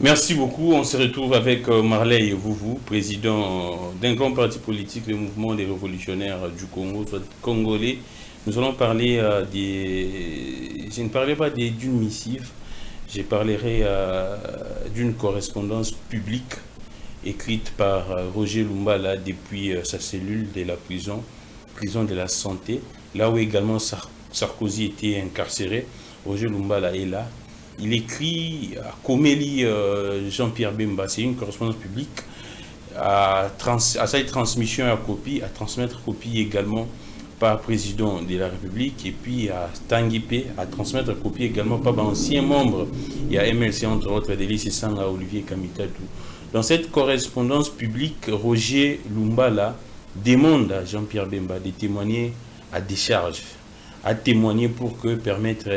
Merci beaucoup. On se retrouve avec Marley et Vouvou, président d'un grand parti politique, le Mouvement des révolutionnaires du Congo, soit congolais. Nous allons parler Je ne parlerai pas d'une missive, je parlerai d'une correspondance publique écrite par Roger Lumbala depuis sa cellule de la prison de la santé, là où également Sarkozy était incarcéré. Roger Lumbala est là. Il écrit à Koméli Jean-Pierre Bemba, c'est une correspondance publique, à sa transmission à copie, à transmettre copie également par président de la République, et puis à Tanguipé, à transmettre copie également par ancien membre. Il y a MLC entre autres, Délice Sanga, Olivier Kamitatou. Dans cette correspondance publique, Roger Lumbala demande à Jean-Pierre Bemba de témoigner à décharge, à témoigner pour que permettre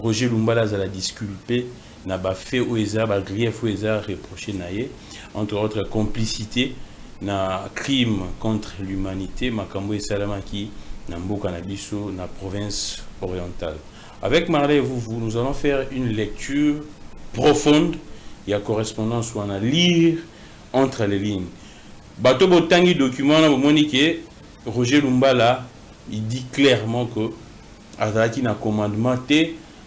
Roger Lumbala a la disculpé, n'a pas fait au hasard, pas grief au hasard reproché naïe, entre autres complicité, na crime contre l'humanité, Makambo et Salamaki, na Mboka Nabiso, na province orientale. Avec Marley et vous, nous allons faire une lecture profonde, il y a correspondance où on a lire entre les lignes. Bato Botangi document, Roger Lumbala, il dit clairement que Azaki n'a commandement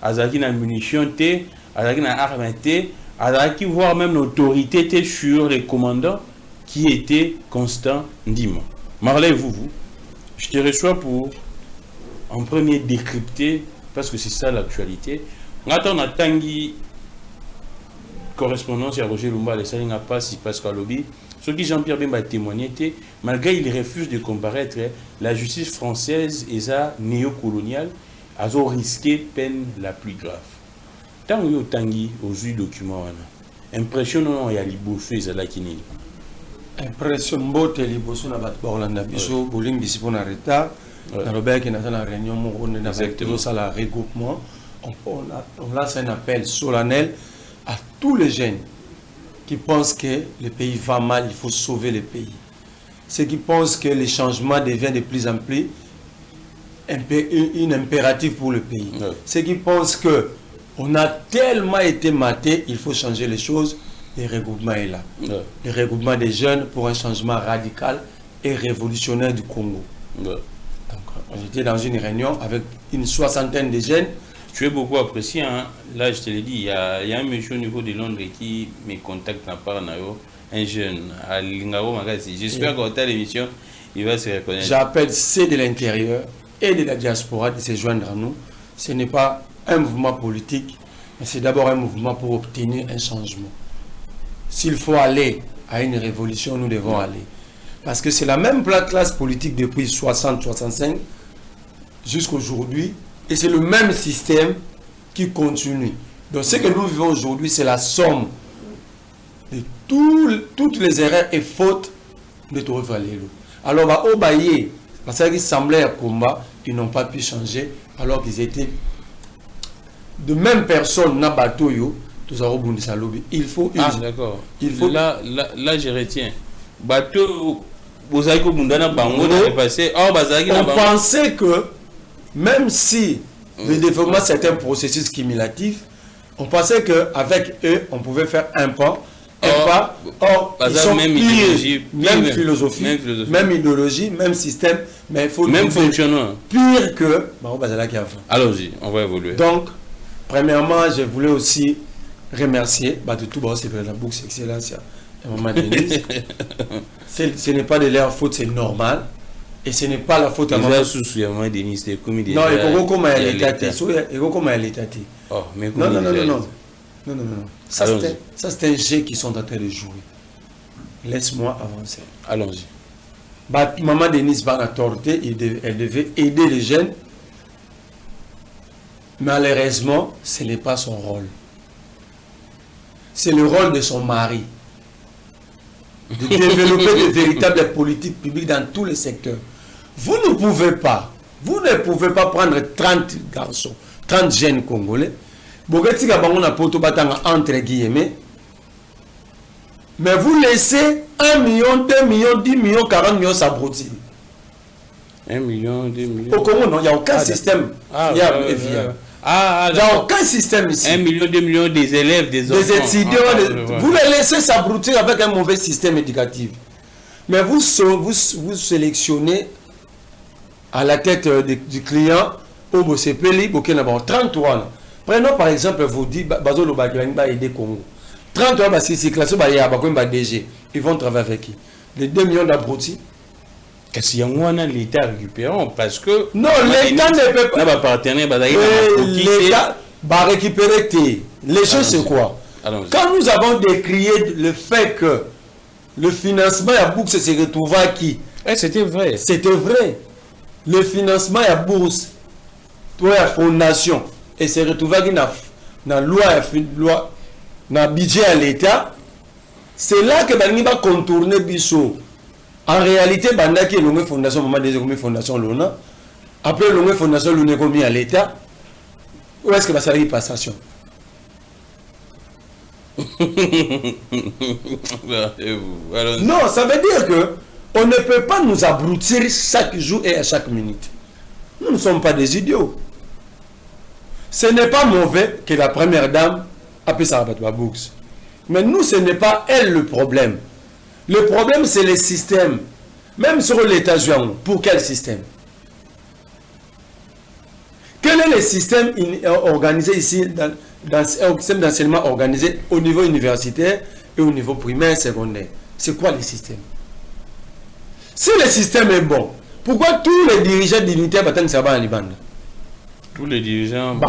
Azaki na munition té, Azaki na arme té, Azaki voire même l'autorité té sur les commandants qui étaient Constant Ndima. Marley, vous, je te reçois pour en premier décrypter, parce que c'est ça l'actualité. On a tangi correspondance à Roger Lumbala, ça n'a pas si Pascal Lobby. Ce qui Jean-Pierre Bemba a témoigné, malgré il refuse de comparaître la justice française et sa néocoloniale, a risqué peine la plus grave. Tant que tangi aux yeux documents, impressionnant il y a liboso et la kinil. Impression bote liboso na bat Orlando biso boling bisipo na retard na Robert qui na la réunion on na ça la regroupement on lance un appel solennel à tous les jeunes qui pensent que le pays va mal, il faut sauver le pays. Ceux qui pensent que le changement devient de plus en plus un impératif pour le pays. Ouais. Ceux qui pensent que on a tellement été maté, il faut changer les choses. Le regroupement est là. Ouais. Le regroupement des jeunes pour un changement radical et révolutionnaire du Congo. Ouais. Donc, on était dans une réunion avec une soixantaine de jeunes. Tu es beaucoup apprécié. Hein? Là, je te l'ai dit, il y a un monsieur au niveau de Londres qui me contacte à part un jeune à Lingaro Magasi. J'espère qu'au telle l'émission, il va se reconnaître. J'appelle ceux de l'intérieur et de la diaspora de se joindre à nous. Ce n'est pas un mouvement politique, mais c'est d'abord un mouvement pour obtenir un changement. S'il faut aller à une révolution, nous devons aller. Parce que c'est la même classe politique depuis 60-65 jusqu'à aujourd'hui, et c'est le même système qui continue. Donc ce que nous vivons aujourd'hui, c'est la somme de toutes les erreurs et fautes de Touré Valélo. Alors, au Baye, parce qu'ils semblaient à combat, ils n'ont pas pu changer, alors qu'ils étaient de même personne na batoyo, tous à rebondir sa lobby. Il faut. Ah, d'accord. Il faut. Là, je retiens. Bateau, vous avez passé. On pensait que, même si le développement c'est un processus cumulatif, on pensait qu'avec eux, on pouvait faire un pas. Or, ils sont même idéologie, même philosophie, même idéologie, même système, mais il faut même fonctionnement. Pire que allons-y, on va évoluer. Donc, premièrement, je voulais aussi remercier tout c'est la Bourse Excellence et Maman Denise. Ce n'est pas de leur faute, c'est normal. Et ce n'est pas la faute à Maman Denise. Non, il faut comment elle est. Oh, mais non. Ça, c'est un jeu qui sont en train de jouer. Laisse-moi avancer. Allons-y. Maman Denise va la torter, elle devait aider les jeunes. Malheureusement, ce n'est pas son rôle. C'est le rôle de son mari. De développer de véritables politiques publiques dans tous les secteurs. Vous ne pouvez pas prendre 30 garçons, 30 jeunes congolais, entre guillemets, mais vous laissez 1 million, 2 millions, 10 millions, 40 millions s'abrutir. 1 million, 2 millions. Au Congo, non, il n'y a aucun système fiable et viable. Ah, il n'y a aucun système ici. 1 million, 2 millions des élèves, des enfants. Des étudiants, vous les laissez s'abrutir avec un mauvais système éducatif. Mais vous sélectionnez à la tête du client au Bossepeli, Bokena, 33. Prenons par exemple, vous dites, Bazolo Baglang va aider Congo. 33, c'est classé, ils vont travailler avec qui? Les 2 millions d'abrutis. Qu'est-ce qu'il y a l'État récupérant? Parce que. Non, l'État ne peut pas. L'État va récupérer. Les choses, c'est quoi? Quand nous avons décrié le fait que le financement à bourse se retrouve à qui? C'était vrai. C'était vrai. Le financement à bourse, toi, la fondation, et se retrouve à qui dans la loi, dans le budget à l'État, c'est là que nous va contourner Bissot. En réalité, Bandaki est l'ongé fondation, moment des fondation Lona. Après l'ongé fondation Lona commis à l'État. Où est-ce que va s'arriver passation? Non, ça veut dire que on ne peut pas nous abrutir chaque jour et à chaque minute. Nous ne sommes pas des idiots. Ce n'est pas mauvais que la première dame appelle ça à bourse. Mais nous, ce n'est pas elle le problème. Le problème, c'est le système. Même sur l'État juan, pour quel système? Quel est le système organisé ici, dans un système d'enseignement organisé au niveau universitaire et au niveau primaire et secondaire? C'est quoi le système? Si le système est bon, pourquoi tous les dirigeants d'unitaires battent ça en Liban? Tous les dirigeants.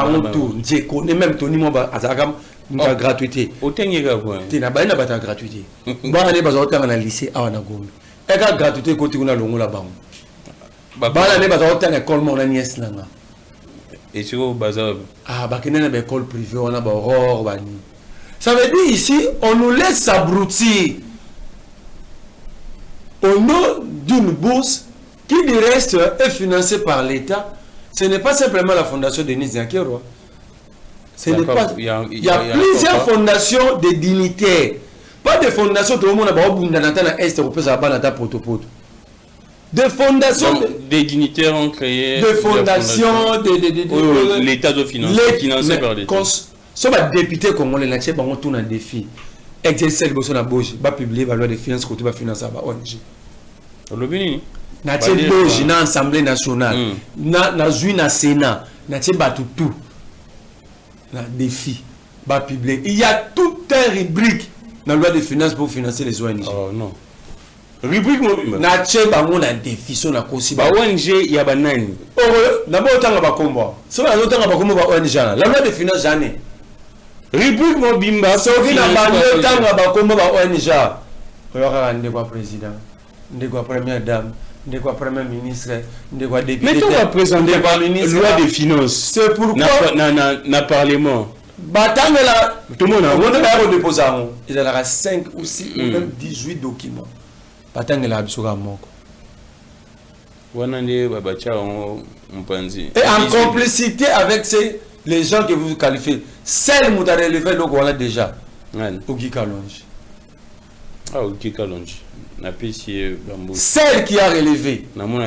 Je connais même Tony Moba Azagam. La gratuité. Autant il y a quoi? Tu n'as pas de gratuité. Bon, on est basé dans le lycée à Wanagome. Et la gratuité côté on a l'ongle là-bas. Bah, on est basé dans l'école mon nièce là. Et sur le bazar. Ah, bah, qu'il y a une école privée, on a Aurore, Bani. Ça veut dire ici, on nous laisse s'abrutir au nom d'une bourse qui du reste est financée par l'État. Ce n'est pas simplement la fondation Denis Ziakero. Il y a plusieurs fondations de dignitaires. Pas de fondations, tout le monde a des fondations. Des dignitaires ont créé. Des fondations. L'État doit financer. Financé par l'État. Si on député congolais, on a tout un défi. Exercer le besoin de Boji, va publier la loi de finances côté va financer la ONG. Na Boji, na Assemblée nationale, na Zui na Sénat, na tout. Défi, bas publié. Il y a tout un rubrique dans la loi de finances pour financer les ONG. Oh non. Rubrique mobile. Na tcheba mon a défi sur la cause. Ba ONG il y a banani. Oh, d'abord autant ba combo. So na autant ba combo ba ONG la loi de finances jamais. Rubrique mobile ba so qui na ba autant ba combo ba ONG. Oyoka ndekwa président, ndekwa première dame. De quoi premier ministre, de quoi député. Mais on va présenter la loi des finances. C'est pourquoi na parlement. Batang là, tout le monde a déposé. Il y a 5 ou 6 ou même 18 documents. Batang là, absolument moko. Et en complicité avec les gens que vous qualifiez, celle qui a relevé le voilà déjà. Ogi Kalonji. Ah, Ogi Kalonji. Celle qui a relevé. Pourquoi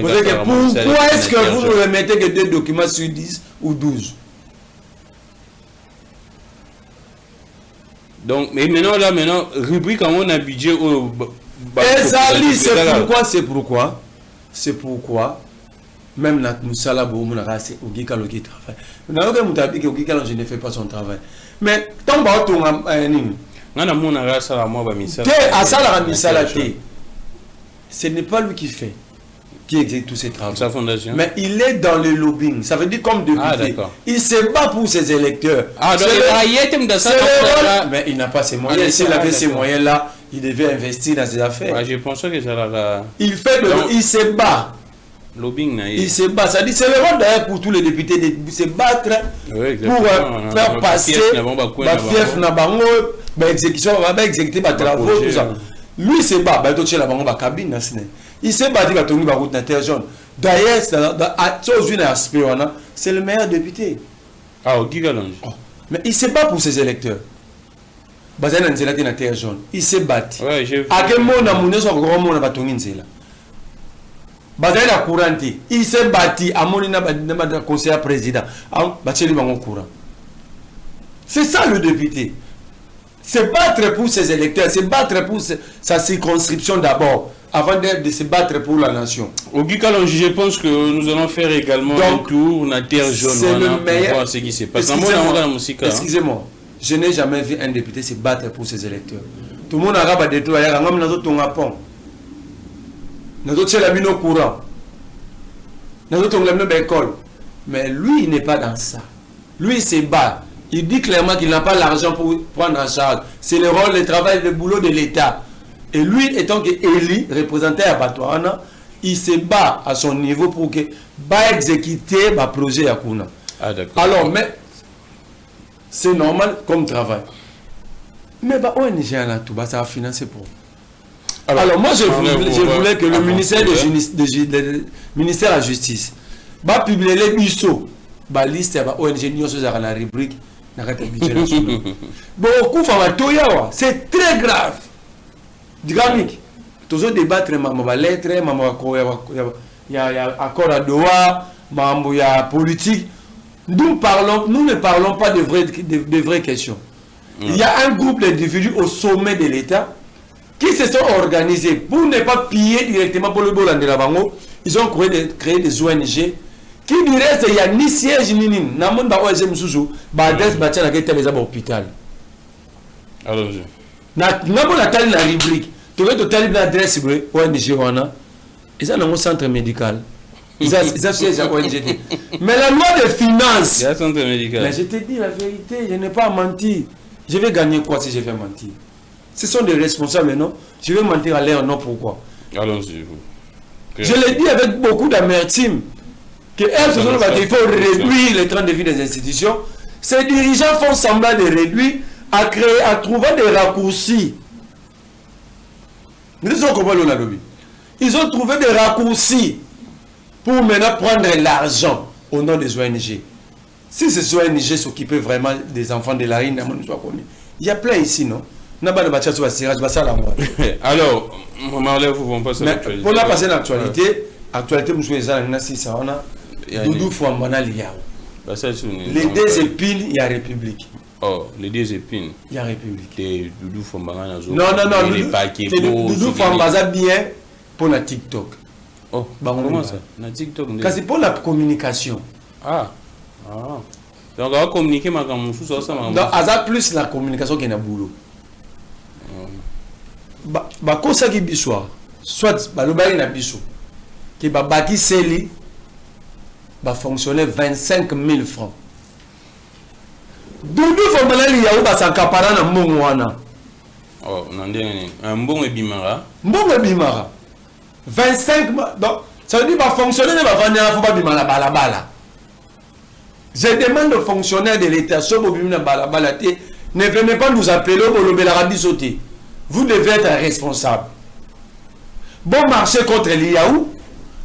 est-ce que vous ne remettez que 2 documents sur 10 ou 12? Donc, mais maintenant, rubrique quand on a budget au. C'est pourquoi, même dans nous salaires, c'est Ogi Kalonji qui travaille. Je ne fais pas son travail. Mais tant que tu as ce n'est pas lui qui fait, qui exécute tous ces travaux. Sa fondation. Mais il est dans le lobbying. Ça veut dire comme député. Il se bat pour ses électeurs. Ah, donc mais il n'a pas ces moyens. S'il avait ces moyens-là, il devait investir dans ses affaires. Ah, je pense que ça l'a. Il se bat. Lobbying, il se bat. Ça dit, c'est le rôle d'ailleurs pour tous les députés de se battre pour faire passer la fief na bango, exécution, exécuter les travaux, tout ça. Lui, il se bat, il se bat, d'ailleurs, c'est le meilleur député. Ah, Ogi Kalonji. Mais il se bat pour ses électeurs. Il se bat. À quel moment on a bazali na courant te, il s'est bâti amoni na conseiller président bateli bango courant. C'est ça le député. C'est battre pour ses électeurs, c'est battre pour sa circonscription d'abord, avant de se battre pour la nation. Au Guikalon, je pense que nous allons faire également un tour na terre jaune pour voir ce qui se passe. Excusez-moi, je n'ai jamais vu un député se battre pour ses électeurs. Tout le monde a rabat des toits, il y a un homme dans un pont. Nous avons la mine au courant. Nous avons la école. Mais lui, il n'est pas dans ça. Lui, il se bat. Il dit clairement qu'il n'a pas l'argent pour prendre en charge. C'est le rôle, le travail, le boulot de l'État. Et lui, étant qu'élu, représentant à Batouana, il se bat à son niveau pour que va exécuter le projet à Kuna. Ah, d'accord. Alors, mais c'est normal comme travail. Mais bah, ONG là tout, ça va financer pour. Alors moi, je voulais que le ministère de ministère de la Justice va publier les bisous, la liste de ONG dans la rubrique. Beaucoup de c'est très grave. Dynamique. Toujours débattre, ma lettre, il y a accord à Doha, il y a politique. Nous ne parlons pas de vraies questions. Il y a un groupe d'individus au sommet de l'État qui se sont organisés pour ne pas piller directement pour le Bolan de la Bango. Ils ont créé des ONG qui dirait qu'il n'y a ni siège ni ni. Namon ba ONG Moussou, ba adresse ba tchana kete les hôpital. Alors na tali na rubrique. Tu veux to tali na adresse ONG wana. Ils ont un centre médical. Ils ont siège à ONG. Mais la loi des finances. Il y a un centre médical. Mais je te dis la vérité, je n'ai pas menti. Je vais gagner quoi si je vais mentir? Ce sont des responsables, non? Je vais mentir à leur nom, pourquoi? Allons-y. Je l'ai dit avec beaucoup d'amertume. Que il faut réduire le train de vie des institutions. Ces dirigeants font semblant de réduire à trouver des raccourcis. Ils ont trouvé des raccourcis pour maintenant prendre l'argent au nom des ONG. Si ces ONG s'occupaient vraiment des enfants de la rue, il y a plein ici, non? Alors, Marley, vous vont passer l'actualité. Pour la passer l'actualité, Doudou Fouambana Liao. Les deux épines, il y a République. Oh, les deux épines. Il y a République. Doudou Fouambana. Non. Doudou Fouambana bien pour la TikTok. Oh, comment ça? La TikTok. C'est pour la communication. Ah. Donc, on va communiquer avec mon sous. Donc, ça plus la communication qui est dans le boulot. Bah, quoi ça qui bissoir? Soit, bah, le bail n'a bisou. Qui va bâtir Célie, va fonctionner 25 000 francs. Doudou Fouambana Liao, bah, ça capara na Mongwana. Oh, on a dit un bon et bimara. Bon et bimara. 25 000. Donc, ça veut dire va fonctionner, va vendre un fois bimara balabala. Je demande aux fonctionnaires de l'État, ne venez pas nous appeler au l'Arabie Saoudite. Vous devez être responsable. Bon marché contre l'Iaou,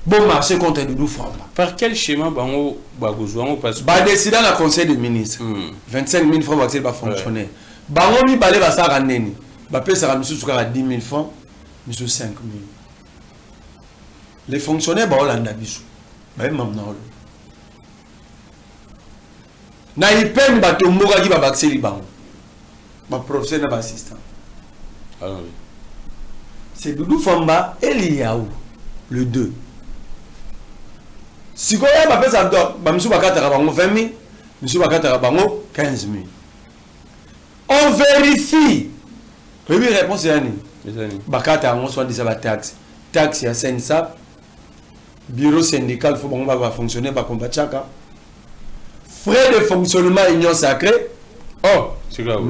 bon marché contre Doudou Fouambana. Par quel schéma Bango Bagouzo passe? Bah, décidé dans le conseil des ministres. 25 000 francs va fonctionner. Bango mi balé va ça randeni. Bah, peut ça ramène à 10 000 francs, mais 5 000. Les fonctionnaires, bah, on l'a bisou. Bah, maintenant. Na ipen bato moka ki ba bakseli bango. Ba professeur na ba assistant. Ah oui. C'est Doudou Fouambana et Liao le 2. Si quoi ba pesa do ba misu bakata bango 20 000, misu bakata bango 15 000. On vérifie. Première réponse c'est ani. Bakata on soit déjà ba taxe. Taxe ya SENSA. Bureau syndical faut bango ba fonctionner ba combatchaka. Frais de fonctionnement union sacrée. Oh, c'est grave.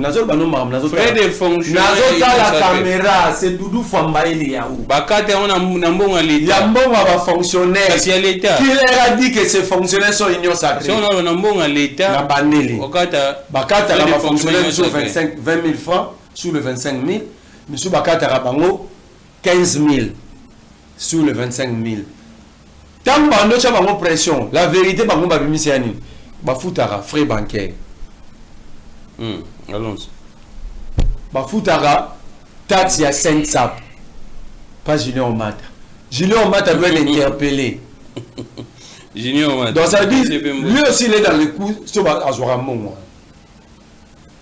Frais de fonctionnement. La caméra, c'est Doudou Fouambana et Liao. Bakate on a mbongo à l'État. Il y a mbongo à fonctionnaire. C'est à l'État. Qui leur a dit que ces fonctionnaires sont union sacrée? Si on a un mbongo à l'État. La baneli. Bakata va fonctionner sur 20 000 francs, sur le 25 000. Monsieur Bakata Rabango, 15 000 sur le 25 000. Tant que nous avons pression, la vérité, nous avons mis Bafoutara, frais bancaires. Allons-y. Bafoutara, taxe ya 5 sap. Pas Julien Omata. Julien Omata doit l'interpeller. Julien Omata. Donc ça veut dire, lui aussi il est dans le coup, sur Azoramon.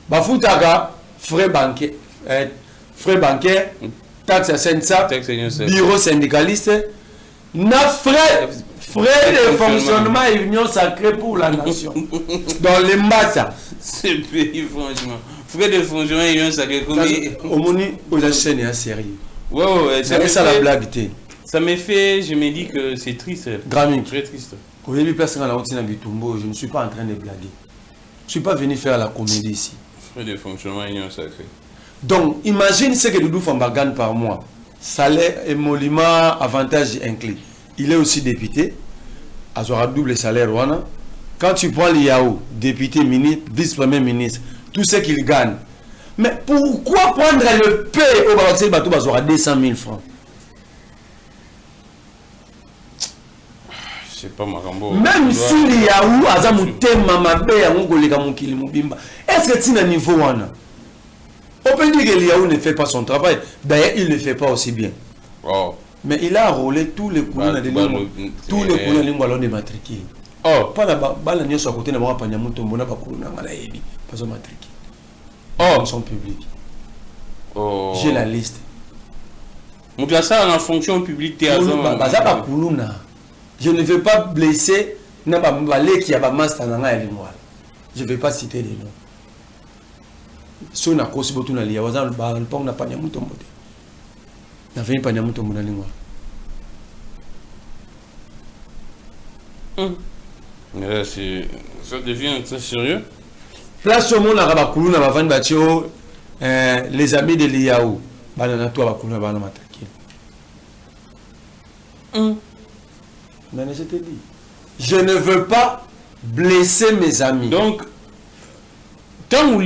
Bafoutaga, frais bancaires, taxe à Sensa, bureau syndicaliste, na frais de fonctionnement et union sacrée pour la nation. Dans les Mbata. Ce pays, franchement. Frais de fonctionnement et union sacrée. Au Moni, aux chaînes est sérieux. Ouais, ça la blague. Ça me fait, je me dis que c'est triste. Grammy. Très triste. Au début, personne n'a la Bitumbo, je ne suis pas en train de blaguer. Je ne suis pas venu faire la comédie ici. Frais de fonctionnement et union sacrée. Donc, imagine ce que Doudou Famba gagne par mois. Salaire, émolument, avantage inclus. Il est aussi député. Azora double salaire. Quand tu prends l'IAO, député, ministre, vice-premier ministre, tout ce qu'il gagne. Mais pourquoi prendre le P au Baroxé Bateau Azora 200 000 francs? Je sais pas, Marambo. Même si l'IAO, Azamouté, Mamabé, Amongoleka, Moukili, Moubimba, est-ce que tu as un niveau wana? On peut dire que l'IAO ne fait pas son travail. D'ailleurs, il ne le fait pas aussi bien. Oh. Mais il a enrôlé tous les couleurs de l'Ingwalon de matricule. Oh. Pas la balle n'y a soit côté de moi, pas n'y a mon tombeau, n'a pas couru dans la Ebi, pas au matricule. Oh. Son public. Oh. J'ai la liste. On doit ça en fonction publique. Je ne veux pas blesser n'importe qui a pas master dans la Elimwa. Je ne vais pas citer les noms. Si on a causé beaucoup de liens, on a pas pas n'importe quoi. Na veni pa nyamuto mona lingwa. Mais ça devient très sérieux. Place au monde à Rabakulu na bavani batio les amis de l'IAO. Banana toi bakulu na bana matakil. Mais je te dis, je ne veux pas blesser mes amis. Donc tant où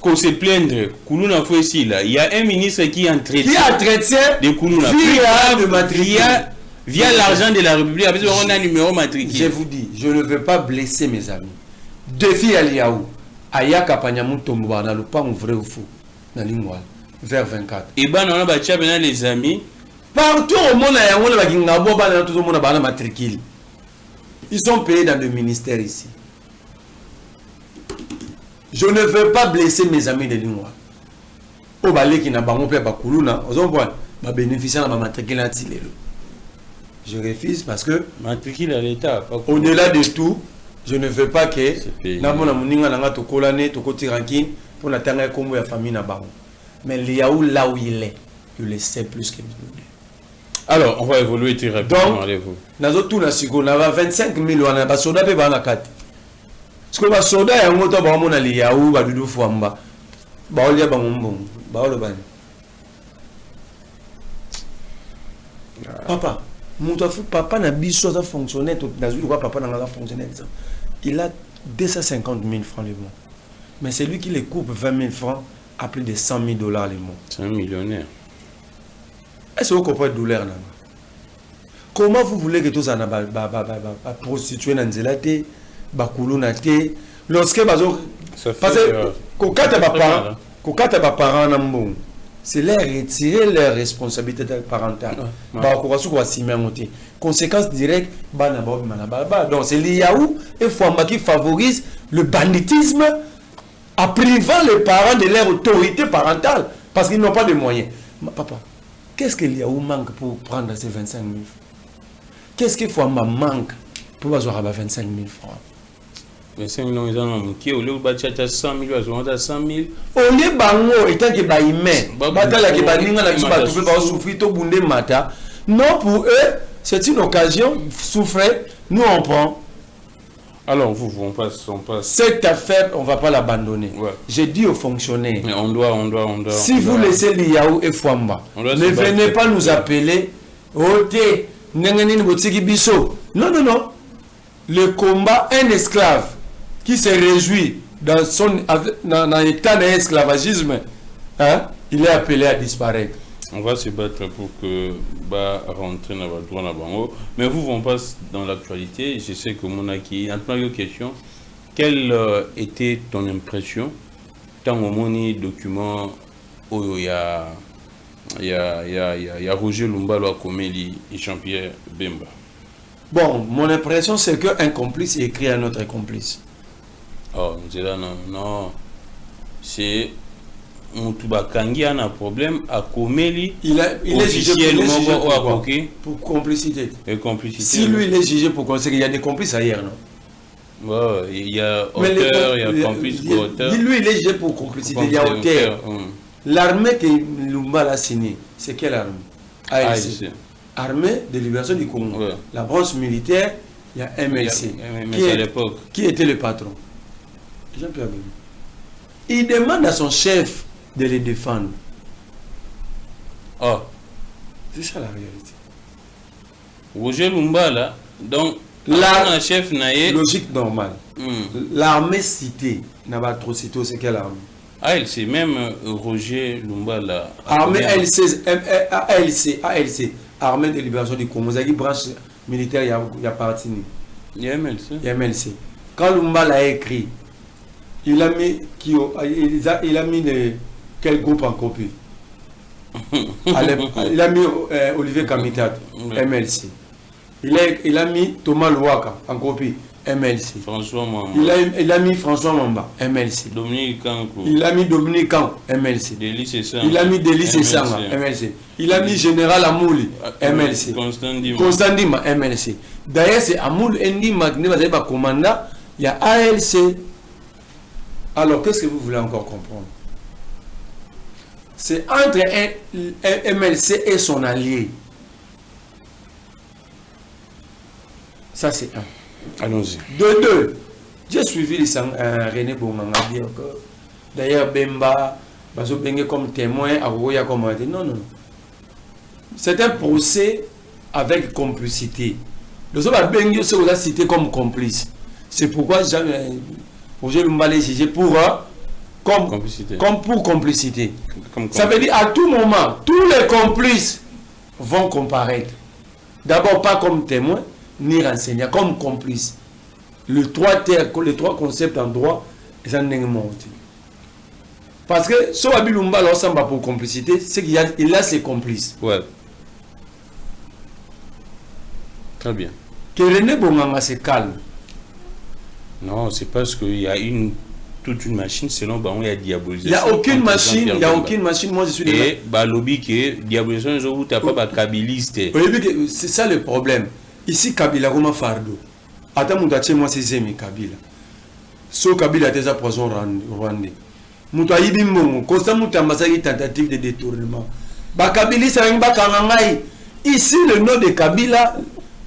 qu'on se plaindre, Koulouna faut ici là. Il y a un ministre qui entretient de Koulouna via l'argent de la République. On a un numéro matricule. Je vous dis, je ne veux pas blesser mes amis. Défi à l'IAO. Ayaka Panyamou Tomba, n'a pas mon vrai ou faux. Dans l'Ingwal, vers 24. Et ben on a battu les amis. Partout au monde, ils sont payés dans le ministère ici. Je ne veux pas blesser mes amis de l'Ingwa. Au balai qui n'a pas mon père Bakuluna, aux hommes va bénéficier de ma matricule à Tilelo. Je refuse parce que, matricule à l'État. Au-delà de tout, je ne veux pas que Namona Muninga Nanga Tokolane, Tokoti Rankin, pour la dernière combo de la famille Nabaron. Mais l'Iaou là où il est, je le sais plus que nous. Alors, on va évoluer très rapidement. Donc, nous avons tout na sigo, nous avons 25 000 wana, ba soda pe ba na kati. Parce que ba soda ya ngoto ba mona l'Iaou ba dudu fuamba. Ba olia ba ngombong, ba olo bani. Papa, papa n'a biso ça fonctionner, papa n'a pas fonctionné. Il a 250 000 francs le mois. Mais c'est lui qui les coupe 20 000 francs à plus de 100 000 $ le mois. C'est un millionnaire. Est-ce que vous comprenez douleur? Comment vous voulez que tout ça prostituer dans Nzelate, Bakulunate, lorsque parce que parents, c'est leur retirer leur responsabilité parentale. Conséquence directe, donc c'est l'IAO et Fouamba qui favorise le banditisme en privant les parents de leur autorité parentale parce qu'ils n'ont pas de moyens. Papa, qu'est-ce que l'IAO manque pour prendre ces 25 000 francs? Qu'est-ce qu'il Fouamba manque pour avoir 25 000 francs? 25 000 ils ont manqué. Au lieu de 100 000, ils ont 100 000. Au lieu de étant que non, pour eux, c'est une occasion, souffrir, nous on prend. Alors, on passe. Cette affaire, on ne va pas l'abandonner. Ouais. J'ai dit aux fonctionnaires. Mais on doit. Si vous laissez l'IAO et Fouamba, ne venez pas nous appeler. Non. Le combat, un esclave qui se réjouit dans son état d'esclavagisme, hein, il est appelé à disparaître. On va se battre pour que rentrer dans le droit là-bas. Mais vous, on passe dans l'actualité. Je sais que mon acquis. En première question, quelle était ton impression tant au moni document où il y a Il y a Roger Lumbala Komeli et Jean-Pierre Bemba. Bon, mon impression c'est qu'un complice écrit à un autre complice. Oh, non. C'est Kangi a un problème à Komeli. Il est jugé pour complicité. Et complicité. Si lui il est jugé pour complicité, il y a des complices ailleurs, non? Ouais, il y a auteur, il y a complice pour auteur. Lui il est jugé pour complicité, il y a auteur. L'armée que Lumbala a signé, c'est quelle armée? ALC. Armée de libération du Congo. Ouais. La branche militaire, il y a MLC. Qui était le patron? Jean-Pierre Bemba. Il demande à son chef de les défendre. Oh. C'est ça la réalité. Roger Lumbala, donc, la chef logique normale. L'armée citée n'a pas trop cité, c'est quelle armée? ALC, même Roger Lumbala. Armée ALC, Armée de libération du Congo. Vous avez branche militaire, il y a parti. Il y a MLC. Quand Lumbala a écrit, il a mis quel groupe en copie? Il a mis Olivier Kamitat, MLC. Il a mis Thomas Louaka en copie, MLC. François Mamba. Il a mis François Mamba, MLC. Dominique Kankou. Il a mis Dominique Kankou, MLC. Il a mis Délice Sanga, MLC. Il a mis Général Amouli, MLC. Constant Dima, MLC. D'ailleurs, c'est Amouli Ndima qui n'est pas commandant. Il y a ALC. Alors, qu'est-ce que vous voulez encore comprendre? C'est entre un MLC et son allié. Ça, c'est un. Allons-y. De deux, j'ai suivi René Bonganga dire que d'ailleurs Bemba, Bazo Bengue comme témoin, Agoya comme on dit. Non. C'est un procès avec complicité. Le Zoba Bengue se vous a cité comme complice. C'est pourquoi Roger Lumbala est jugé pour complicité. Complicité. Ça veut dire à tout moment, tous les complices vont comparaître. D'abord pas comme témoins, ni renseignants, comme complices. Les trois concepts en droit, ils en ont monté. Parce que si Roger Lumbala ressemble pour complicité, c'est qu'il a ses complices. Ouais. Très bien. Que René Bonganga se calme. Non, c'est parce qu'il y a toute une machine, selon Baron, il y a diabolisation. Il n'y a aucune machine, moi je suis... Et Balobi qui est diabolisation, tu n'as pas kabiliste. C'est ça le problème. Ici, Kabila, comment fardo? Attends, moi c'est Zemi Kabila. So Kabila, c'est un poison rwandais. Mouta Yibimbo, constant Mouta Masaki, tentative de détournement. Kabila, c'est un bakanangai. Ici, le nom de Kabila...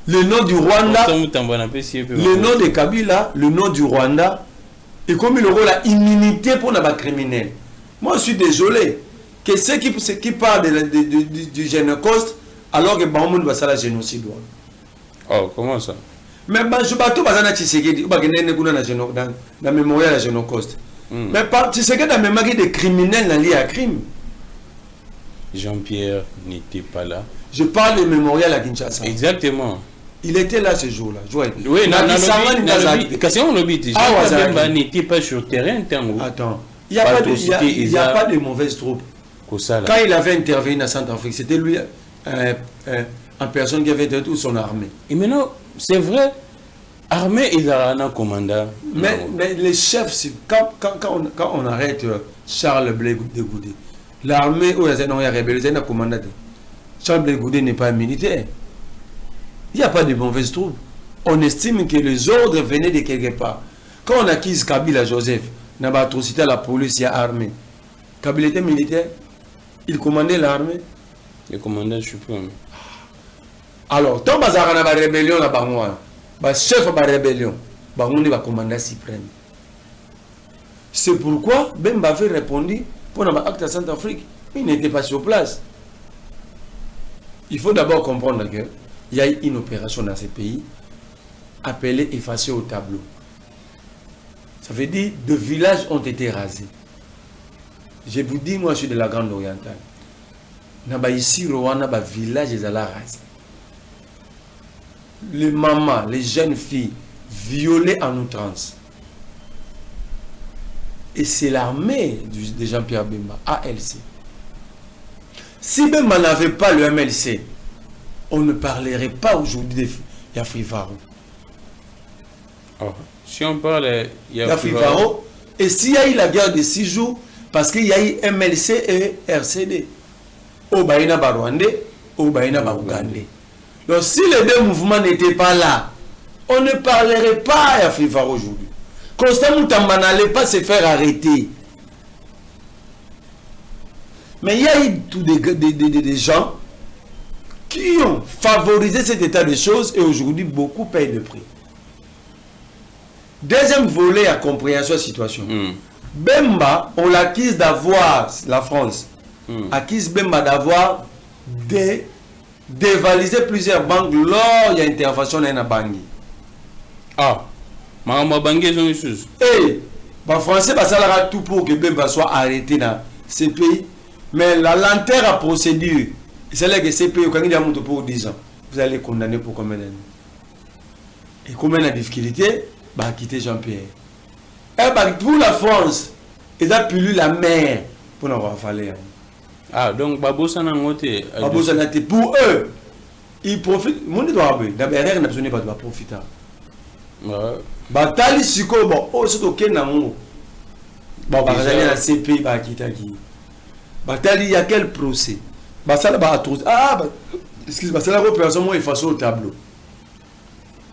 Le nom du Rwanda, le nom de Kabila, le nom du Rwanda, et comme il aura la immunité pour les criminels. Moi, je suis désolé que ceux qui parlent du Génocoste, alors que Baoumoun va faire la génocide. Oh, comment ça? Mais je ne sais pas si c'est dans la mémoire de la Génocoste. Mais tu sais que dans la mémoire des criminels liés à crime. Jean-Pierre n'était pas là. Je parle du mémorial à Kinshasa. Exactement. Il était là ce jour-là. Oui, Jean-Pierre Bemba n'était pas sur le terrain. Attends, il n'y a pas de mauvaises troupes. Quand il avait intervenu dans Centrafrique, c'était lui en personne qui avait toute son armée. Et maintenant, c'est vrai, armée, il a un commandant. Mais les chefs, quand on arrête Charles Blé de Goudé, l'armée, où il y a rébellion, il y a un commandant. Charles Blé Goudé n'est pas un militaire. Il n'y a pas de mauvaises troupes. On estime que les ordres venaient de quelque part. Quand on acquise Kabila Joseph, on a atrocité à la police, il y a armée. Kabila était militaire. Il commandait l'armée. Le commandant suprême. Alors, tant que y a une rébellion, le chef de la rébellion, il va commander suprême. C'est pourquoi Bemba avait répondu pour l'acte à Centrafrique. Il n'était pas sur place. Il faut d'abord comprendre que il y a eu une opération dans ce pays appelée effacer au tableau. Ça veut dire que 2 villages ont été rasés. Je vous dis, moi je suis de la Grande Orientale. Ici, Rwanda, un village est rasé. Les mamans, les jeunes filles violées en outrance. Et c'est l'armée de Jean-Pierre Bemba, ALC. Si Bemba n'avait pas le MLC, on ne parlerait pas aujourd'hui de Yafrivaro. Oh. Si on parle Yafrivaro, et s'il y a eu la guerre de 6 jours, parce qu'il y a eu MLC et RCD. Au Baïna Barwandé, au Baïna Baougandé. Donc si les deux mouvements n'étaient pas là, on ne parlerait pas à Yafrivaro aujourd'hui. Constant Moutamba n'allait pas se faire arrêter. Mais il y a eu tous des gens qui ont favorisé cet état de choses et aujourd'hui beaucoup payent le prix. Deuxième volet à compréhension de la situation. Bemba, on l'accuse d'avoir, la France, accuse Bemba d'avoir dévalisé plusieurs banques lors de l'intervention d'un Bangui. Ah, Maramba Bangui, ils ont une chose. Et les Français, ça leur tout pour que Bemba soit arrêté dans ces pays. Mais la lenteur à procédure, c'est là que ces pays, quand il y a pour 10 ans, vous allez condamner pour combien d'années? Et combien de difficultés? Bah, quitter Jean-Pierre. Et bah, pour la France, ils ont pulu la mer pour n'avoir fallu. Ah, donc Babo Sanangote. Babo Sanangote, pour eux, ils profitent. Mon doit avoir. D'abord, rien n'a besoin de profiter. Bah, Tali Siko, bon, oh, c'est ok, non. Bon, bah, vous allez à CP, bah, quitter qui. Bah, Tali, il y a quel procès? Bah, ça, bah, trop. Ah, bah, excuse-moi, c'est la représentation, moi, effacer au tableau.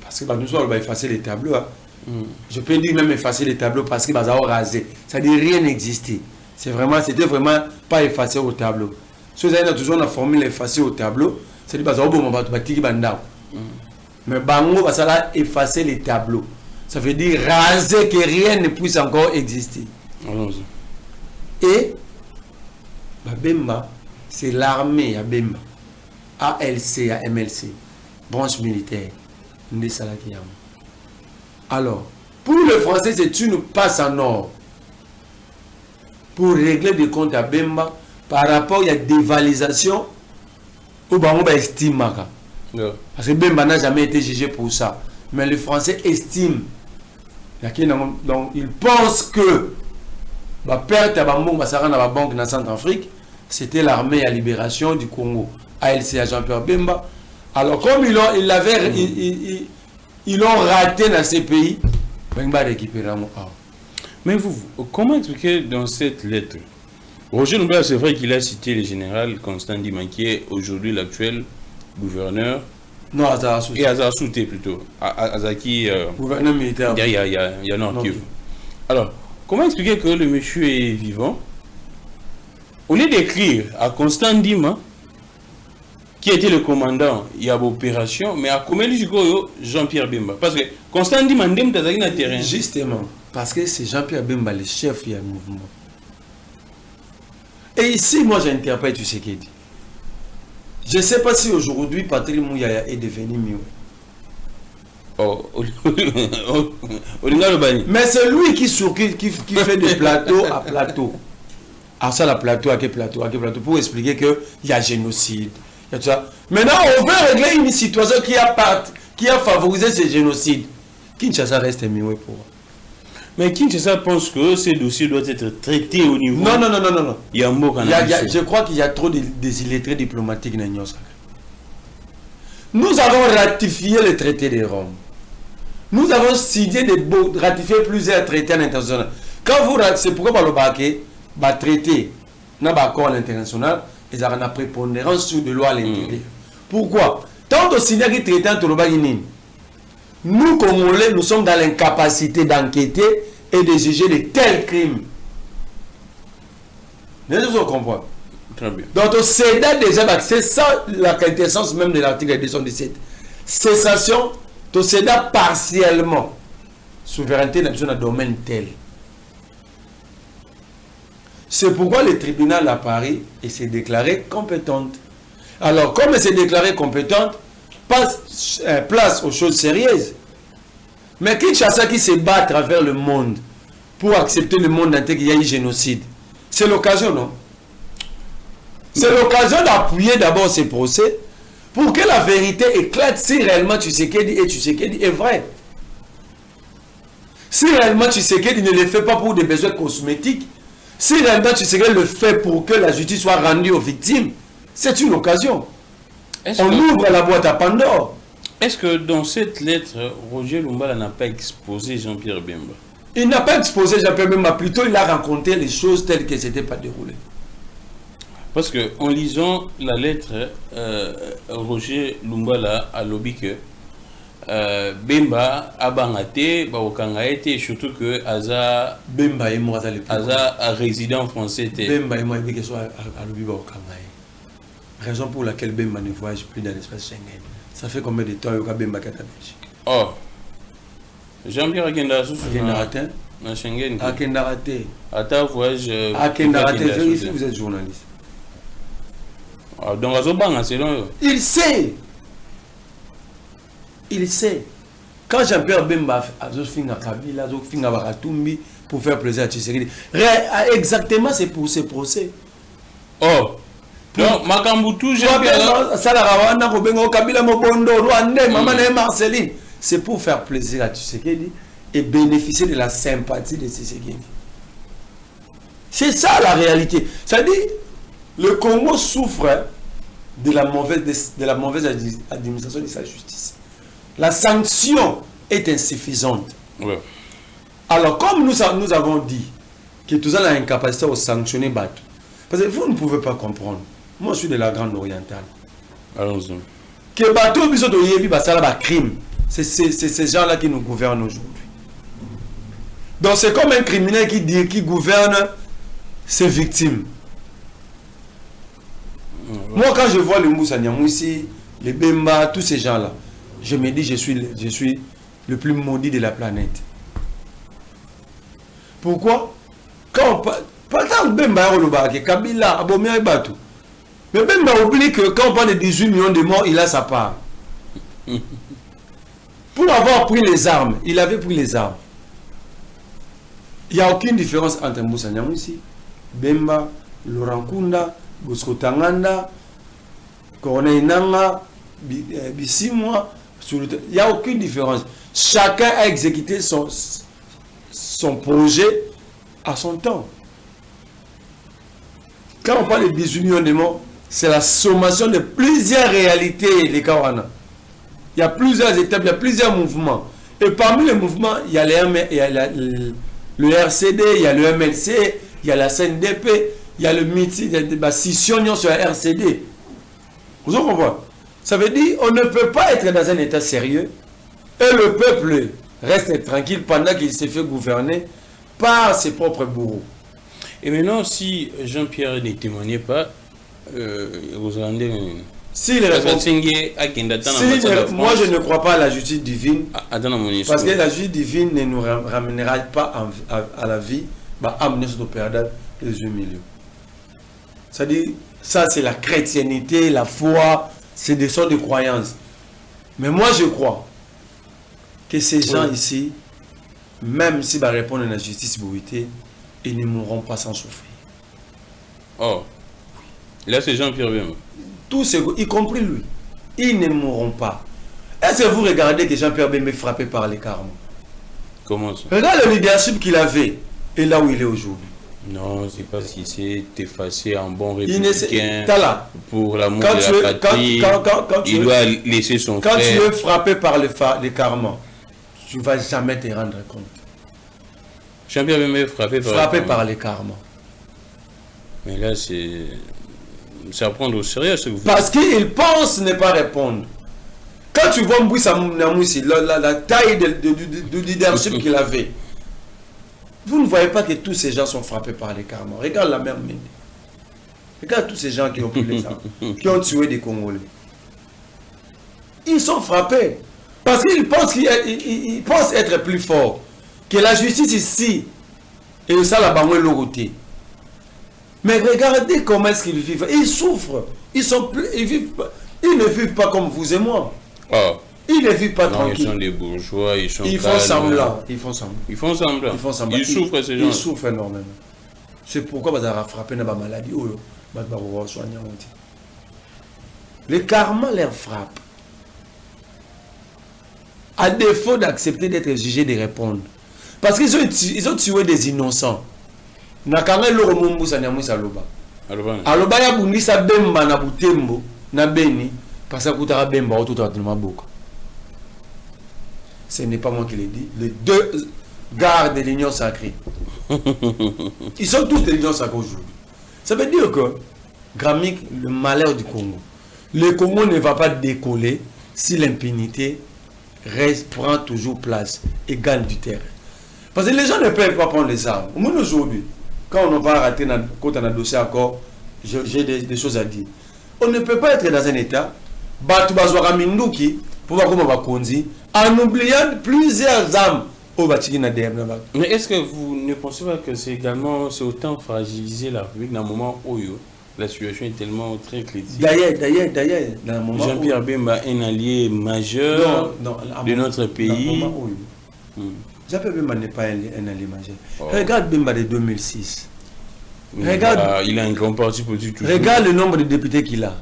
Parce que, bah, nous sommes, on va effacer les tableaux, hein. Je peux dire même effacer les tableaux parce que bah, ça a rasé. Ça dit rien n'existait. C'était vraiment pas effacé au tableau. Si vous avez toujours la formule effacée au tableau, c'est dit bah ça bon bah tiki banda. Mais bango bah ça là effacer les tableaux. Ça veut dire raser que rien ne puisse encore exister. Et bah, Bemba, c'est l'armée à Bemba. ALC à MLC, branche militaire. Alors, pour le français, c'est une passe en or pour régler des comptes à Bemba par rapport à la dévalisation au Bango estime. Parce que Bemba n'a jamais été jugé pour ça. Mais le français estime. Donc, il pense que la perte à la banque dans Centrafrique, c'était l'armée à libération du Congo, ALC à Jean-Pierre Bemba. Alors, comme ils l'ont raté dans ces pays, mais vous, comment expliquer dans cette lettre? Roger Nobel, c'est vrai qu'il a cité le général Constant Ndima, qui est aujourd'hui l'actuel gouverneur. Non, Azarasouté. Et Azarasouté plutôt. Azaki. Gouverneur militaire. Il y a Nord Kivu. Alors, comment expliquer que le monsieur est vivant? Au lieu d'écrire à Constant Ndima, qui était le commandant, il y a l'opération, mais à combien Jean-Pierre Bemba? Parce que Constant Ndima, il a terrain. Justement, parce que c'est Jean-Pierre Bemba, le chef du mouvement. Et ici, moi, j'interprète ce qu'il dit. Je ne sais pas si aujourd'hui, Patrick Mouyaya est devenu mieux. Mais c'est lui qui fait de plateau à plateau. Alors ça, la plateau à quel plateau? Pour expliquer qu'il y a génocide. Maintenant, on veut régler une situation qui a favorisé ce génocide. Kinshasa reste mieux pour moi. Mais Kinshasa pense que ces dossiers doivent être traités au niveau... Non. Je crois qu'il y a trop de désillettrés diplomatiques dans l'Union sacrée. Nous avons ratifié le traité de Rome. Nous avons signé ratifié plusieurs traités internationaux. C'est pourquoi le baquet va traiter dans l'accord international. Ils ont une prépondérance sur des lois à l'intérieur. Pourquoi? Tant que signer un traité entre le nous, Congolais, nous sommes dans l'incapacité d'enquêter et de juger de tels crimes. Vous comprenez? Très bien. Donc, c'est déjà, c'est ça la quintessence même de l'article 217. Cessation, tu cèdes partiellement. Souveraineté n'a besoin d'un domaine tel. C'est pourquoi le tribunal à Paris s'est déclaré compétente. Alors, comme elle s'est déclarée compétente, place aux choses sérieuses. Mais Kinshasa qui se bat à travers le monde pour accepter le monde entier qu'il y a eu génocide, c'est l'occasion, non? C'est l'occasion d'appuyer d'abord ces procès pour que la vérité éclate si réellement Tshisekedi est vrai. Si réellement Tshisekedi ne le fait pas pour des besoins cosmétiques, si réellement Tshisekedi le fait pour que la justice soit rendue aux victimes, C'est une occasion. On ouvre la boîte à Pandore. Est-ce que dans cette lettre, Roger Lumbala n'a pas exposé Jean-Pierre Bemba? Il n'a pas exposé Jean-Pierre Bemba, plutôt il a raconté les choses telles qu'elles n'étaient pas déroulées. Parce que en lisant la lettre, Roger Lumbala a lobby que Bemba a bangaté, Baokangaete, surtout que Aza Bemba et moi, Aza résident français. Bemba et moi, il dit que soit à lobby Baokangaete. Raison pour laquelle Bemba ne voyage plus dans l'espace Schengen. Ça fait combien de temps que Bemba est à Belgique? Oh, Jean-Pierre Akendaraté dans Schengen. Akendaraté. À ta voyage. Akendaraté, vérifiez, vous êtes journaliste. Donc, il sait. Il sait. Quand Jean-Pierre Bemba a fait Kabila, pour faire plaisir à Tshisekedi, exactement c'est pour ce procès. Oh. Non, Makamboutou, Jean-Pierre. C'est pour faire plaisir à Tshisekedi et bénéficier de la sympathie de Tshisekedi. C'est ça la réalité. C'est-à-dire, le Congo souffre de la mauvaise administration de sa justice. La sanction est insuffisante. Ouais. Alors, comme nous avons dit que tout ça a l'incapacité de sanctionner Batou, parce que vous ne pouvez pas comprendre. Moi, je suis de la Grande Orientale. Allons-y. Que Batou biso to yebi basala ba crime. C'est ces gens-là qui nous gouvernent aujourd'hui. Donc, c'est comme un criminel qui gouverne ses victimes. Moi, quand je vois le Moussa Niamouissi, les Bemba, tous ces gens-là, je me dis, je suis le plus maudit de la planète. Pourquoi? Quand par exemple, Bemba et Kabila, Abomia et Batou. Mais Bemba oublie que quand on parle de 18 millions de morts, il a sa part. Pour avoir pris les armes, il avait pris les armes. Il n'y a aucune différence entre Moussa Niamouissi, Bemba, Laurent Kunda, Bosco Tanganda, Corneille Nanga, Bissimwa. Il n'y a aucune différence. Chacun a exécuté son projet à son temps. Quand on parle de 18 millions de morts, c'est la sommation de plusieurs réalités, les Kawana. Il y a plusieurs étapes, il y a plusieurs mouvements. Et parmi les mouvements, il y a le RCD, il y a le MLC, il y a la CNDP, il y a le MITI, il y a des scissions sur la RCD. Vous comprenez? Ça veut dire qu'on ne peut pas être dans un état sérieux et le peuple reste tranquille pendant qu'il se fait gouverner par ses propres bourreaux. Et maintenant, si Jean-Pierre ne témoignait pas, vous rendez... Moi, je ne crois pas à la justice divine. Parce que la justice divine ne nous ramènera pas à la vie. Les millions. C'est-à-dire, ça c'est la chrétienté, la foi, c'est des sortes de croyances. Mais moi, je crois que ces gens ici, même s'ils vont répondre à la justice bruitée, ils ne mourront pas sans souffrir. Oh. Là, c'est Jean-Pierre Bemba. Tous ceux, y compris lui, ils ne mourront pas. Est-ce que vous regardez que Jean-Pierre Bemba est frappé par les karmas? Comment ça? Regarde le leadership qu'il avait et là où il est aujourd'hui. Non, c'est parce qu'il s'est effacé en bon républicain pour l'amour de la patrie. Il doit laisser son frère. Quand tu es frappé par les karmas, tu ne vas jamais te rendre compte. Jean-Pierre Bemba est frappé par les karmas. Mais là, c'est à prendre au sérieux ce que vous parce qu'il pense ne pas répondre. Quand tu vois Mbouissa Namoussi, la taille du leadership qu'il avait, vous ne voyez pas que tous ces gens sont frappés par les karmas. Regarde la mère Méné. Regarde tous ces gens qui ont pris les armes, qui ont tué des Congolais. Ils sont frappés. Parce qu'ils pensent être plus forts. Que la justice ici, et ça la banque l'autorité. Mais regardez comment est-ce qu'ils vivent. Ils souffrent. Ils ne vivent pas comme vous et moi. Oh. Ils ne vivent pas tranquilles. Ils sont des bourgeois, ils sont font semblant. Ils font semblant. Ils souffrent ces gens. Ils souffrent énormément. C'est pourquoi ils ont frappé dans la maladie. Le karma leur frappe. À défaut d'accepter d'être jugés, de répondre. Parce qu'ils ont tué des innocents. aloba ya bundisa Bemba na Butembo na Beni parce que Koutara Bemba au tout à Maboka. Ce n'est pas moi qui l'ai dit. Les deux gardes de l'Union sacrée. Ils sont tous de l'Union sacrée aujourd'hui. Ça veut dire que, Gramic, le malheur du Congo, le Congo ne va pas décoller si l'impunité prend toujours place et gagne du terrain. Parce que les gens ne peuvent pas prendre les armes. Au moins aujourd'hui, quand on va rater quand on a dossier encore, j'ai des choses à dire. On ne peut pas être dans un état, pour voir comment on va conduire, en oubliant plusieurs armes au bâtiment. Mais est-ce que vous ne pensez pas que c'est également autant fragiliser la République dans un moment où la situation est tellement très critique? D'ailleurs, dans un moment Jean-Pierre Bemba est un allié majeur de notre pays. Jean-Pierre Bemba n'est pas un allié majeur. Regarde Bemba de 2006. Regarde, il a un grand parti politique. Regarde le nombre de députés qu'il a.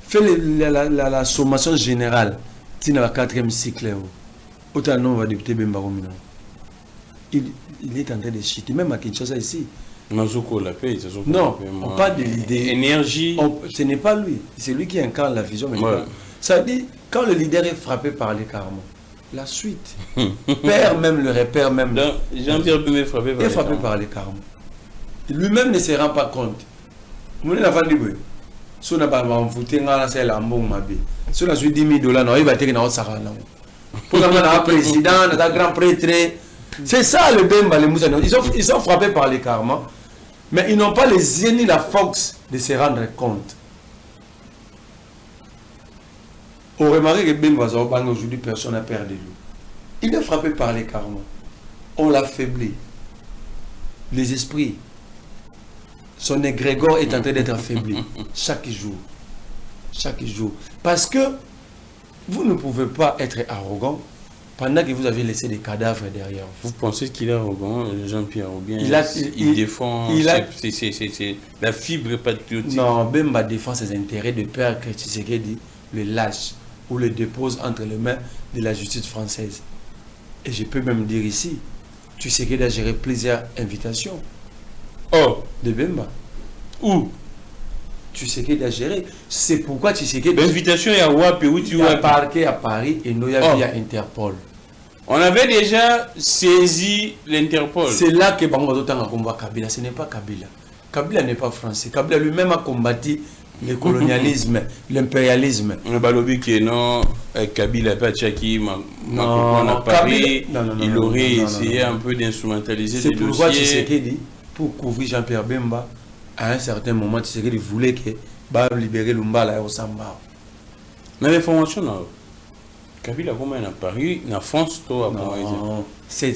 Fais la sommation générale. Si dans le 4e cycle, autant de nombre de députés Bemba Romino. Il est en train de chuter, même à Kinshasa ici. Non, on parle de l'idée. Énergie. Ce n'est pas lui. C'est lui qui incarne la vision. Ouais. Ça dit, quand le leader est frappé par les carmons, la suite, père même le repère même. Jean-Pierre Bemba est frappé par les carmons. Lui-même ne se rend pas compte. Vous voulez la fin du bruit. Si on n'a pas foutu, on a fait la bombe. Si on a eu 10 000 $, on va dire qu'on a pour un président, un grand prêtre. C'est ça le Bemba, les Moussans. Ils sont frappés par les karmas, mais ils n'ont pas les yeux ni la force de se rendre compte. On remarque que Bemba aujourd'hui, personne n'a peur de lui. Il est frappé par les karmas. On l'affaiblit. Les esprits. Son égrégore est en train d'être affaibli chaque jour. Chaque jour. Parce que vous ne pouvez pas être arrogant pendant que vous avez laissé des cadavres derrière vous. Vous pensez qu'il est arrogant, Jean-Pierre, ou bien il défend la fibre patriotique? Non, Bemba défend ses intérêts de peur que Tshisekedi le lâche ou le dépose entre les mains de la justice française. Et je peux même dire ici, Tshisekedi a géré plusieurs invitations. De Bemba. Où Tshisekedi a géré. C'est pourquoi Tshisekedi... L'invitation est à Wapi, où tu as parqué à Paris et nous y a via Interpol. On avait déjà saisi l'Interpol. C'est là que Bango a combattu Kabila. Ce n'est pas Kabila. Kabila n'est pas français. Kabila lui-même a combattu le colonialisme, l'impérialisme. On a balobi que non, Kabila pas Tchaki, Macron à Paris. Il aurait essayé un peu d'instrumentaliser les dossiers. C'est pourquoi Tshisekedi, pour couvrir Jean-Pierre Bemba, à un certain moment, Tshisekedi voulait que Bab libérer Lumbala au Samba. Mais l'information, Kabila, comment il a Paris, en France, toi, non, c'est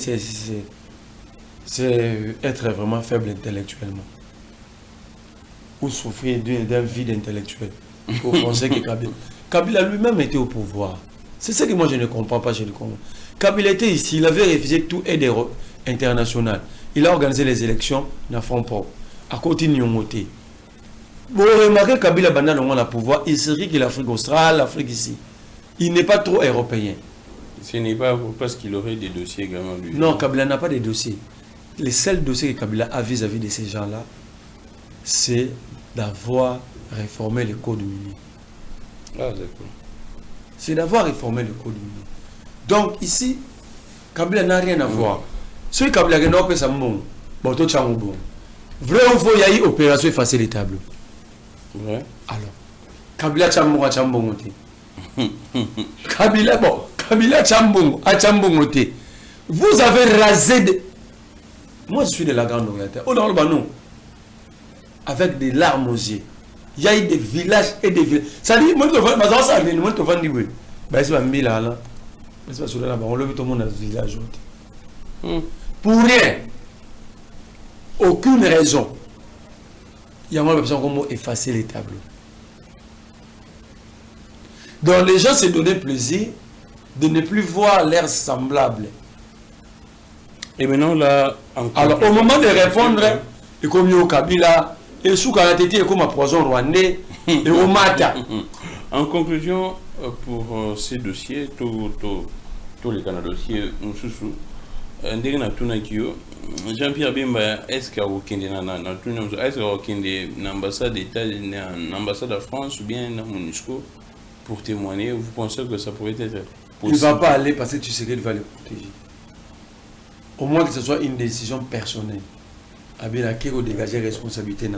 être vraiment faible intellectuellement. Ou souffrir d'un vide intellectuel. Pour penser que Kabila lui-même était au pouvoir. C'est ce que moi je ne comprends pas chez le Congo. Kabila était ici, il avait refusé tout aide internationale. Il a organisé les élections dans Front Pop. À côté de Nyongoté. Vous remarquez que Kabila Banda n'a pas le pouvoir. Il serait que l'Afrique australe, l'Afrique ici. Il n'est pas trop européen. Ce n'est pas parce qu'il aurait des dossiers également lui. Non, Kabila n'a pas de dossiers. Les seuls dossiers que Kabila a vis-à-vis de ces gens-là, c'est d'avoir réformé le code minier. Ah, d'accord. C'est d'avoir réformé le code minier. Donc ici, Kabila n'a rien à voir. Ce que Kabila n'a pas, c'est bon. Bon, tout ça, bon. Vrai ou faux, il y a eu opération effacer les tableaux. Vrai. Alors, Kabila Chambon a Chambon. Kabila, bon, Kabila Chambon a Chambon. Vous avez rasé de... Moi, je suis de la Grande Orientale. Oh non, non. Avec des larmes aux yeux. Il y a eu des villages et des villages. Ça dit, moi, je vais te dire, on lève tout le monde dans le village. Pour rien. Aucune raison. Il y a moins de besoin comment effacer les tableaux. Donc les gens se donnaient plaisir de ne plus voir l'air semblable. Et maintenant là... Alors au moment de répondre, et comme il y a au Kabila, et sous Karateti et comme à poison rwandais, et au Mata. En conclusion, pour ces dossiers, tous les canaux dossiers, ndenge natunaki yo Jean-Pierre Bemba est-ce qu'il y a aucun est-ce qu'il y a aucun ambassade d'État, ambassade de France ou bien la MONUSCO pour témoigner? Vous pensez que ça pourrait être possible? Il ne va pas aller parce que tu sais qu'il va le protéger. Au moins que ce soit une décision personnelle. Abina qui va dégager responsabilité.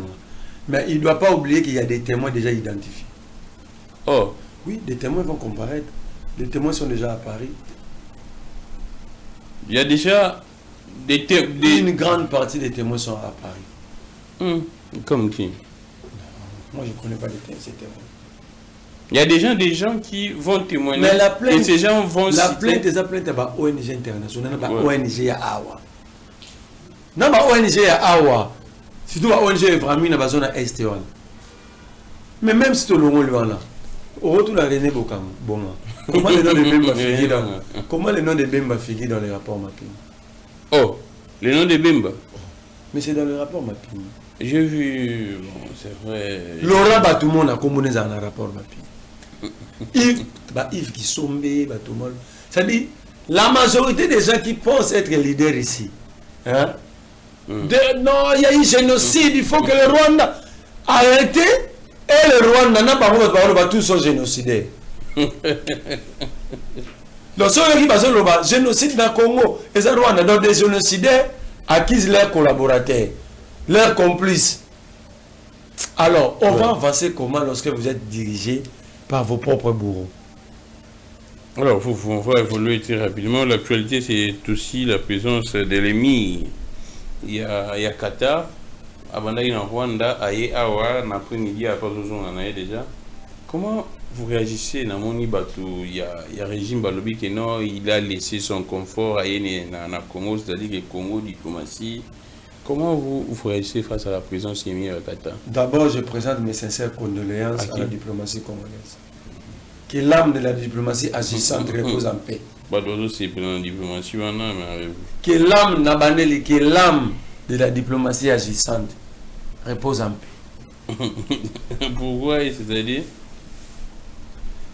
Mais il ne doit pas oublier qu'il y a des témoins déjà identifiés. Oh. Oui, des témoins vont comparaître. Les témoins sont déjà à Paris. Il y a déjà Une grande partie des témoins sont à Paris. Comme qui? Moi, je ne connais pas ces témoins. Il y a des gens qui vont témoigner. Mais la plainte, et ces gens vont la citer... plainte est plainte à ONG internationale, à ONG à Awa. Non, à ONG à Awa. Surtout à ONG vraiment dans la zone est. Mais même si tu le vois là, au retour à René Bokam, comment le nom de Bemba figure dans comment le nom de Bemba figure dans les rapports mapping? Oh, le nom de Bemba. Mais c'est dans le rapport mapping. J'ai vu, bon, c'est vrai. Laurent Batoumon a communé dans le rapport mapping. Yves qui sombe, Batoumon. C'est-à-dire, la majorité des gens qui pensent être leaders ici, hein? Non, il y a eu génocide, il faut que le Rwanda arrête. Et le Rwanda n'a pas tous sont génocidaires. Donc, ceux qui passent le génocide dans le Congo, et le Rwanda, donc des génocidaires acquisent leurs collaborateurs, leurs complices. Alors, on va avancer comment lorsque vous êtes dirigé par vos propres bourreaux? Alors, on va évoluer très rapidement. L'actualité, c'est aussi la présence de l'émir. Il y a Qatar. Avant d'aller en Rwanda, aïe awa, l'après-midi, à cause de on déjà. Comment vous réagissez dans mon bateau? Il y a régime Balobi qui non, il a laissé son confort à na Congo, c'est-à-dire que Congo diplomatie. Comment vous réagissez face à la présence émir Qatar? D'abord, je présente mes sincères condoléances à la diplomatie congolaise. Que l'âme de la diplomatie agissante repose en paix. C'est pour la diplomatie, que l'âme Nabaneli, que l'âme de la diplomatie agissante repose en paix. Pourquoi? C'est-à-dire?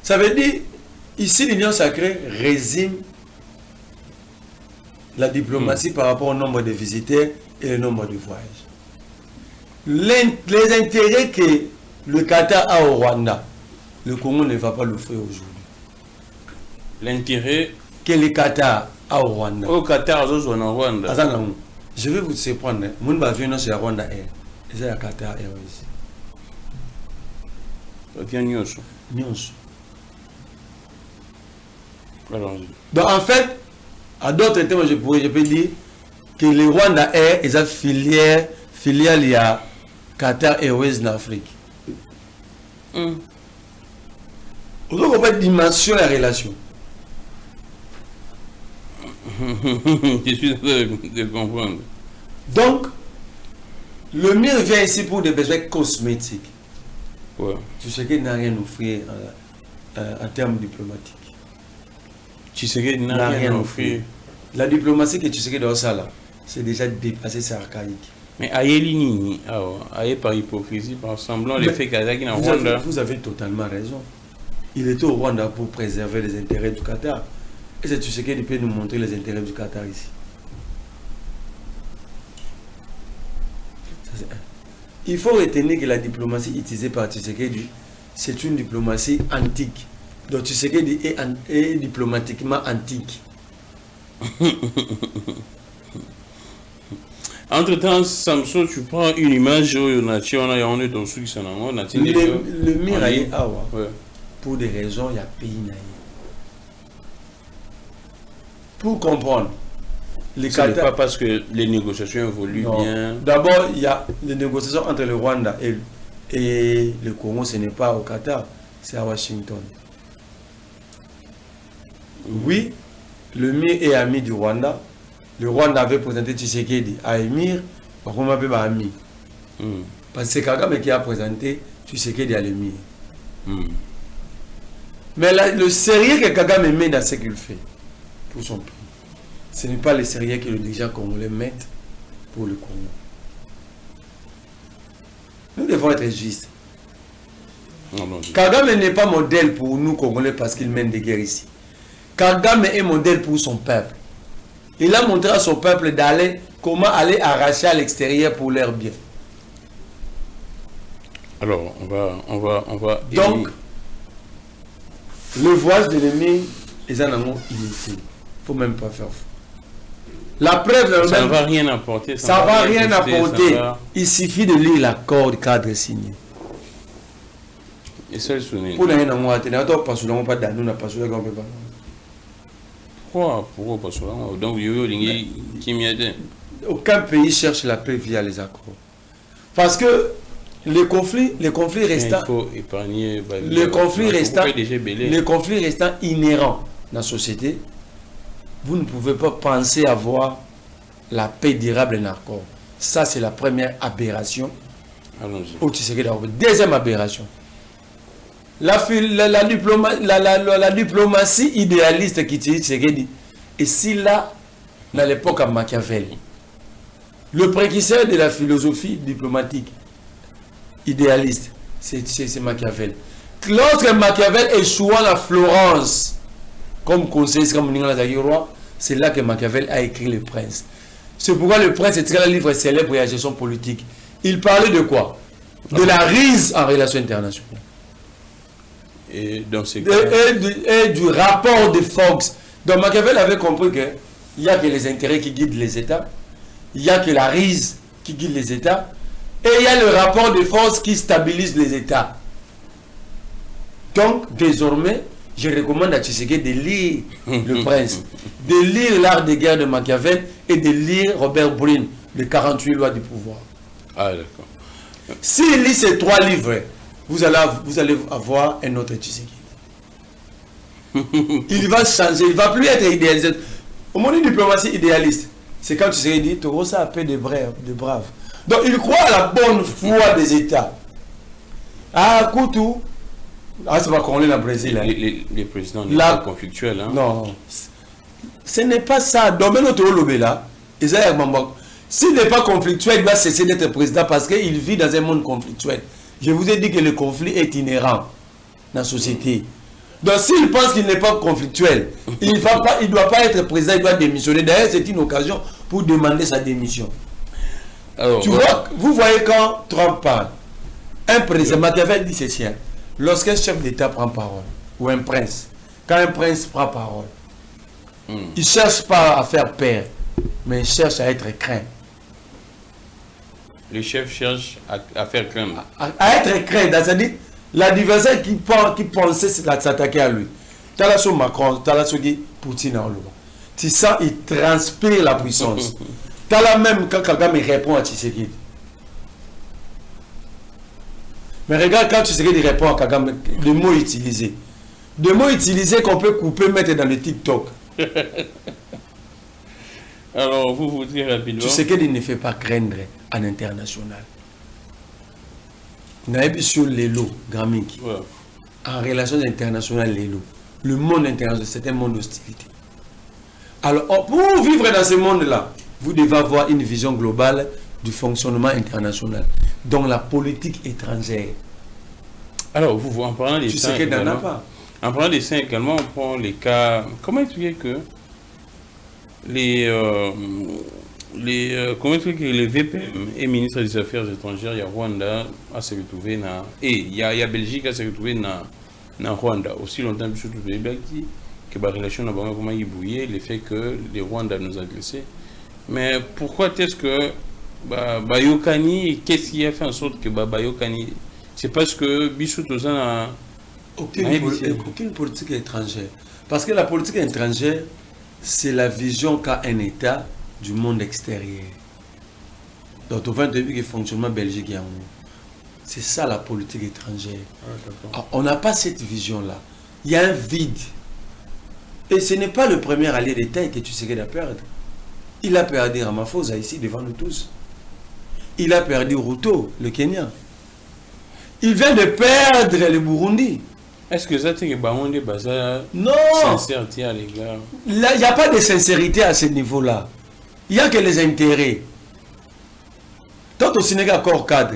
Ça veut dire, ici l'Union sacrée résume la diplomatie par rapport au nombre de visiteurs et le nombre de voyages. Les intérêts que le Qatar a au Rwanda, le Congo ne va pas l'offrir aujourd'hui. L'intérêt que le Qatar a au Rwanda. Au Qatar, au Rwanda. Je vais vous surprendre. Mon avion c'est à Rwanda Air. C'est à Qatar Airways. Donc en fait, à d'autres termes, je peux dire que le Rwanda Air est une filiale il y a Qatar Airways en Afrique. On doit pas dimension la relation. Je suis en train de comprendre. Donc, le mieux vient ici pour des besoins cosmétiques. Ouais. Tu sais qu'il n'a rien offert en termes diplomatiques. Tu sais qu'il n'a rien offert. La diplomatie que tu sais que dans ça là, c'est déjà dépassé, c'est archaïque. Mais aïe par hypocrisie, par semblant, les faits qu'il a en Rwanda. Vous avez totalement raison. Il était au Rwanda pour préserver les intérêts du Qatar. Et c'est tu sais qu'il peut nous montrer les intérêts du Qatar ici. Il faut retenir que la diplomatie utilisée par Tshisekedi, c'est une diplomatie antique. Donc Tshisekedi est diplomatiquement antique. Entre-temps, Samson, tu prends une image où on est dans ceux qui sont en haut. Le Miraye Awa, pour des raisons, il y a pays naïf. Pour comprendre, ce n'est pas parce que les négociations évoluent bien. D'abord, il y a les négociations entre le Rwanda et le Congo, ce n'est pas au Qatar, c'est à Washington. Oui, le MIR est ami du Rwanda. Le Rwanda avait présenté Tshisekedi à Émir, par contre, on m'appelle Ami. Parce que c'est Kagame qui a présenté Tshisekedi à l'Émir. Mais le sérieux que Kagame met dans ce qu'il fait pour son pays, ce n'est pas le sérieux que le dirigeant congolais met pour le Congo. Nous devons être justes. Kagame n'est pas modèle pour nous Congolais parce qu'il mène des guerres ici. Kagame est modèle pour son peuple. Il a montré à son peuple d'aller, comment aller arracher à l'extérieur pour leur bien. Alors, on va. Donc, le voyage de l'ennemi, ils en ont inutile. Il ne faut même pas faire. La preuve, ça ne va rien apporter. Ça ne va rien apporter. Il suffit de lire l'accord cadre signé. Et ça, le souvenir. Pour l'année, on va pas d'année, pas de pourquoi pas ça? Donc, aucun pays cherche la paix via les accords. Parce que les conflits restants, il faut épargner, les conflits restants inhérents dans la société, vous ne pouvez pas penser avoir la paix durable en accord. Ça, c'est la première aberration. Allons-y. Deuxième aberration. La diplomatie idéaliste qui dit, et si là, dans l'époque à Machiavel, le précurseur de la philosophie diplomatique idéaliste, c'est Machiavel. Lorsque Machiavel échoua à Florence, comme conseiller, comme roi, c'est là que Machiavel a écrit Le Prince. C'est pourquoi Le Prince est un livre célèbre pour la gestion politique. Il parlait de quoi? De la rise en relations internationales. Et, dans ces cas... et du rapport de force. Donc Machiavel avait compris qu'il n'y a que les intérêts qui guident les États, il n'y a que la rise qui guide les États, et il y a le rapport de force qui stabilise les États. Donc désormais, je recommande à Tshisekedi de lire Le Prince, de lire L'art de guerre de Machiavel et de lire Robert Brune, Les 48 lois du pouvoir. Ah d'accord. S'il lit ces 3 livres, vous allez avoir un autre Tshisekedi. Il va changer, il ne va plus être idéaliste. Au moment de diplomatie idéaliste, c'est quand Tshisekedi dit Toro ça appelle des braves. Donc il croit à la bonne foi des États. Ah, Koutou. Ah, ça va qu'on est dans le Brésil. Hein. Les présidents ne sont pas conflictuels. Hein. Non. Ce n'est pas ça. Domaine là, s'il n'est pas conflictuel, il doit cesser d'être président parce qu'il vit dans un monde conflictuel. Je vous ai dit que le conflit est inhérent dans la société. Donc s'il pense qu'il n'est pas conflictuel, il ne doit pas être président, il doit démissionner. D'ailleurs, c'est une occasion pour demander sa démission. Alors, vous voyez quand Trump parle, un président, Machiavel dit ceci, lorsqu'un chef d'État prend parole, ou un prince, quand un prince prend parole, il ne cherche pas à faire peur, mais il cherche à être craint. Le chef cherche à faire craindre. À être craint, c'est-à-dire l'adversaire qui pensait s'attaquer à lui. Talasso Macron, Talasso Poutine en l'eau. Tu sens, il transpire la puissance. Tala même quand quelqu'un me répond à Tshisekedi. Mais regarde quand Tshisekedi répond à Kagame, les mots utilisés. Des mots utilisés qu'on peut couper, mettre dans le TikTok. Alors, vous très rapidement. Tshisekedi ne fait pas craindre en international. On a vu sur les lots, Gramink. Ouais. En relations internationales, les lots. Le monde international, c'est un monde d'hostilité. Alors, pour vivre dans ce monde-là, vous devez avoir une vision globale du fonctionnement international, donc la politique étrangère. Alors, vous en parlant des saints également, en parlant des saints également, on prend les cas. Comment expliquer que comment expliquer que les VPM et ministre des Affaires étrangères, il y a Rwanda à se retrouver dans et il y a Belgique à se retrouver dans Rwanda aussi longtemps surtout les Belgiques que la relation n'a pas comment y bouillé le fait que les Rwandais nous a agressés. Mais pourquoi est-ce que Bayokani, qu'est-ce qui a fait en sorte que Bayokani, c'est parce que Bissou Tozan a aucune politique étrangère. Parce que la politique étrangère, c'est la vision qu'a un État du monde extérieur. Donc, au 22 qui fonctionnement Belgique, c'est ça la politique étrangère. Ah, on n'a pas cette vision-là. Il y a un vide. Et ce n'est pas le premier allié d'État que tu sais qu'il a perdre. Il a perdu Ramaphosa ici devant nous tous. Il a perdu Ruto, le Kenya. Il vient de perdre le Burundi. Est-ce que ça c'est que Baoundé Baza sincère les gars? Il n'y a pas de sincérité à ce niveau-là. Il n'y a que les intérêts. Tant au Sénégal, corps cadre,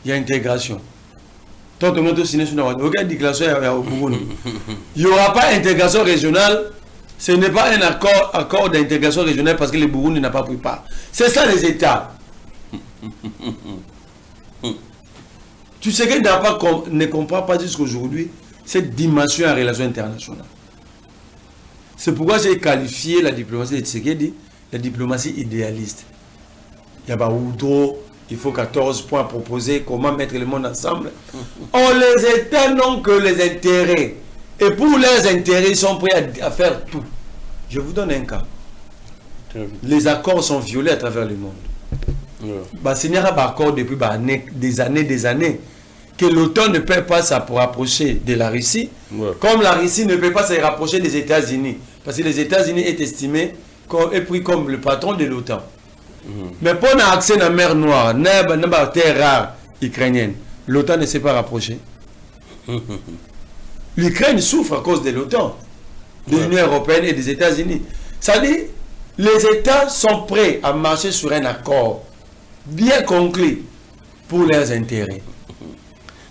il y a intégration. Tant au Sénégal, il y a au Burundi. Il n'y aura pas intégration régionale Ce n'est pas un accord d'intégration régionale parce que le Burundi n'a pas pris part. C'est ça les États. Tu sais qu'il ne comprend pas jusqu'aujourd'hui cette dimension en relation internationale. C'est pourquoi j'ai qualifié la diplomatie de Tshisekedi, la diplomatie idéaliste. Il y a Baoudro, il faut 14 points proposés, comment mettre le monde ensemble. Les États n'ont que les intérêts. Et pour leurs intérêts, ils sont prêts à faire tout. Je vous donne un cas. Les accords sont violés à travers le monde. Il n'y a pas d'accord depuis des années. Que l'OTAN ne peut pas se rapprocher de la Russie, comme la Russie ne peut pas se rapprocher des États-Unis. Parce que les États-Unis est estimé et pris comme le patron de l'OTAN. Mais pour l'accès à la mer Noire, dans la terre rare ukrainienne, l'OTAN ne s'est pas rapproché. L'Ukraine souffre à cause de l'OTAN, de l'Union européenne et des États-Unis. Ça dit, les États sont prêts à marcher sur un accord bien conclu pour leurs intérêts.